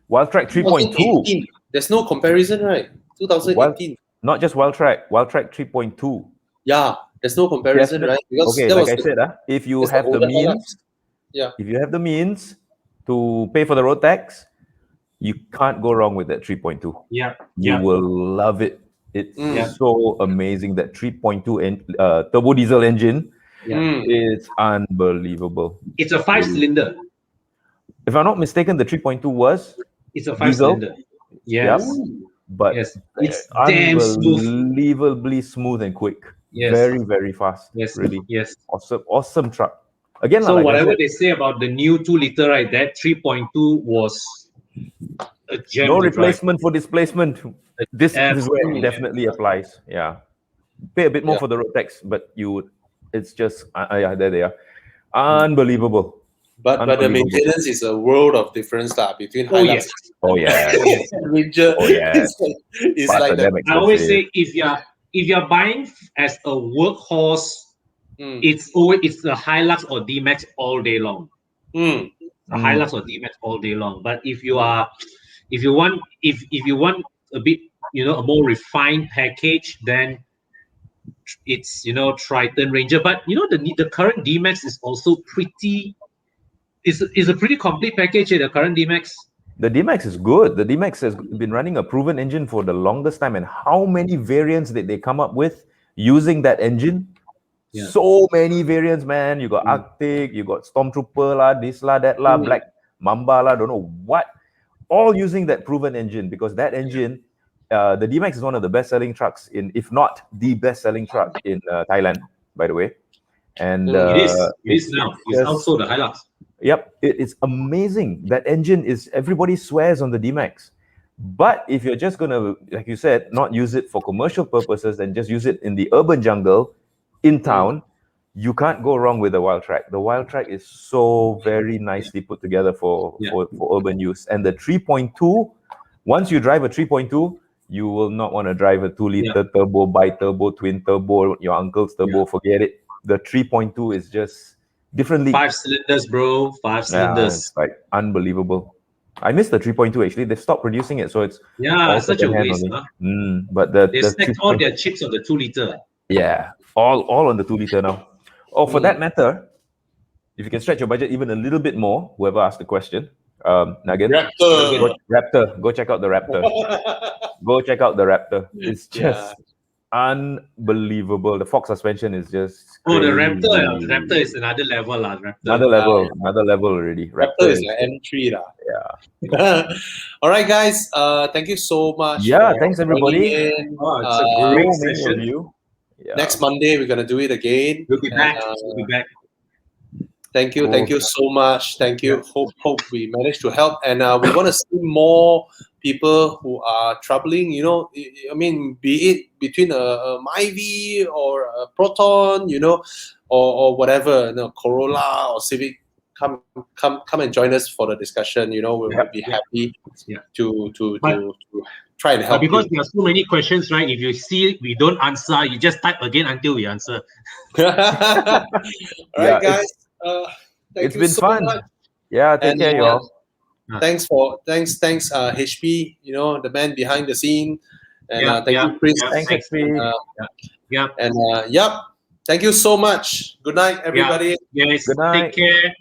Wildtrak 3.2. There's no comparison, right? 2018. Not just Wildtrak 3.2. Yeah, there's no comparison, right? Because like I said, if you have the means, if you have the means to pay for the road tax, you can't go wrong with that 3.2. You will love it. It's so amazing. That 3.2 turbo diesel engine. It's unbelievable. It's a 5-cylinder. If I'm not mistaken, the 3.2 was. It's a 5-cylinder. Yes. But it's damn smooth. Unbelievably smooth and quick. Very, very fast. Really. Awesome truck. Again, so whatever they say about the new 2-liter, right? That 3.2 was a gem. No replacement for displacement. This is where it definitely applies. Pay a bit more for the road tax, but it's just there they are. Unbelievable. But the maintenance is a world of difference between Hilux and Ranger. It's like I always say, if you're buying as a workhorse, it's the Hilux or D-Max all day long. A Hilux or D-Max all day long. But if you want a bit, a more refined package, then it's Triton, Ranger. But the current D-Max is also pretty. Is a pretty complete package. The current D-Max. The D-Max is good. The D-Max has been running a proven engine for the longest time. And how many variants did they come up with using that engine? So many variants, man. You got Arctic, you got Stormtrooper, this that Black Mamba don't know what. All using that proven engine, because that engine, the D-Max is one of the best-selling trucks if not the best-selling truck in Thailand, by the way. And it is now. It's also the Hilux. Yep, it's amazing. That engine everybody swears on the D-Max. But if you're just gonna, like you said, not use it for commercial purposes and just use it in the urban jungle, in town, you can't go wrong with the Wildtrak. The Wildtrak is so very nicely put together for urban use. And the 3.2, Once you drive a 3.2, you will not want to drive a 2-liter turbo, bi-turbo, twin turbo, your uncle's turbo. Forget it. The 3.2 is just differently. 5 cylinders, bro. 5 cylinders. It's like unbelievable. I miss the 3.2 actually. They stopped producing it, so it's such a waste. Huh? But they stacked all their chips on the 2-liter. Yeah, all on the 2-liter now. Oh, for that matter, if you can stretch your budget even a little bit more, whoever asked the question, Nugget, Raptor, go check out the Raptor. Go check out the Raptor. It's just unbelievable. The fork suspension is just crazy. The Raptor is another level. Another level already. Raptor is like M3. Yeah. All right, guys. Thank you so much. Yeah, thanks everybody. It's a great session. Yeah. Next Monday, we're going to do it again. We'll be back. We'll be back. Thank you. Thank you so much. Thank you. Hope we managed to help. And we want to see more people who are troubling, I mean, be it between a Myvi or a Proton, or whatever, Corolla or Civic. Come and join us for the discussion. We'll be happy to try and help. Because there are so many questions, right? If you see we don't answer, you just type again until we answer. All right, guys. It's been so fun. Much. Yeah, take care, y'all. Thanks, HB. The man behind the scene. And thank you, Chris. Thanks, HB. Thank you so much. Good night, everybody. Yes. Good night. Take care.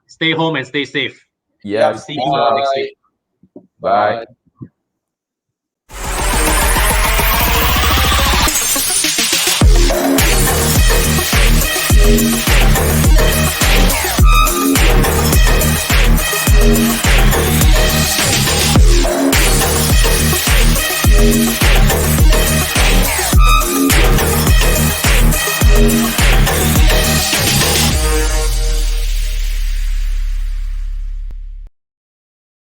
Stay home and stay safe. Yeah. See you next week. Bye. Bye.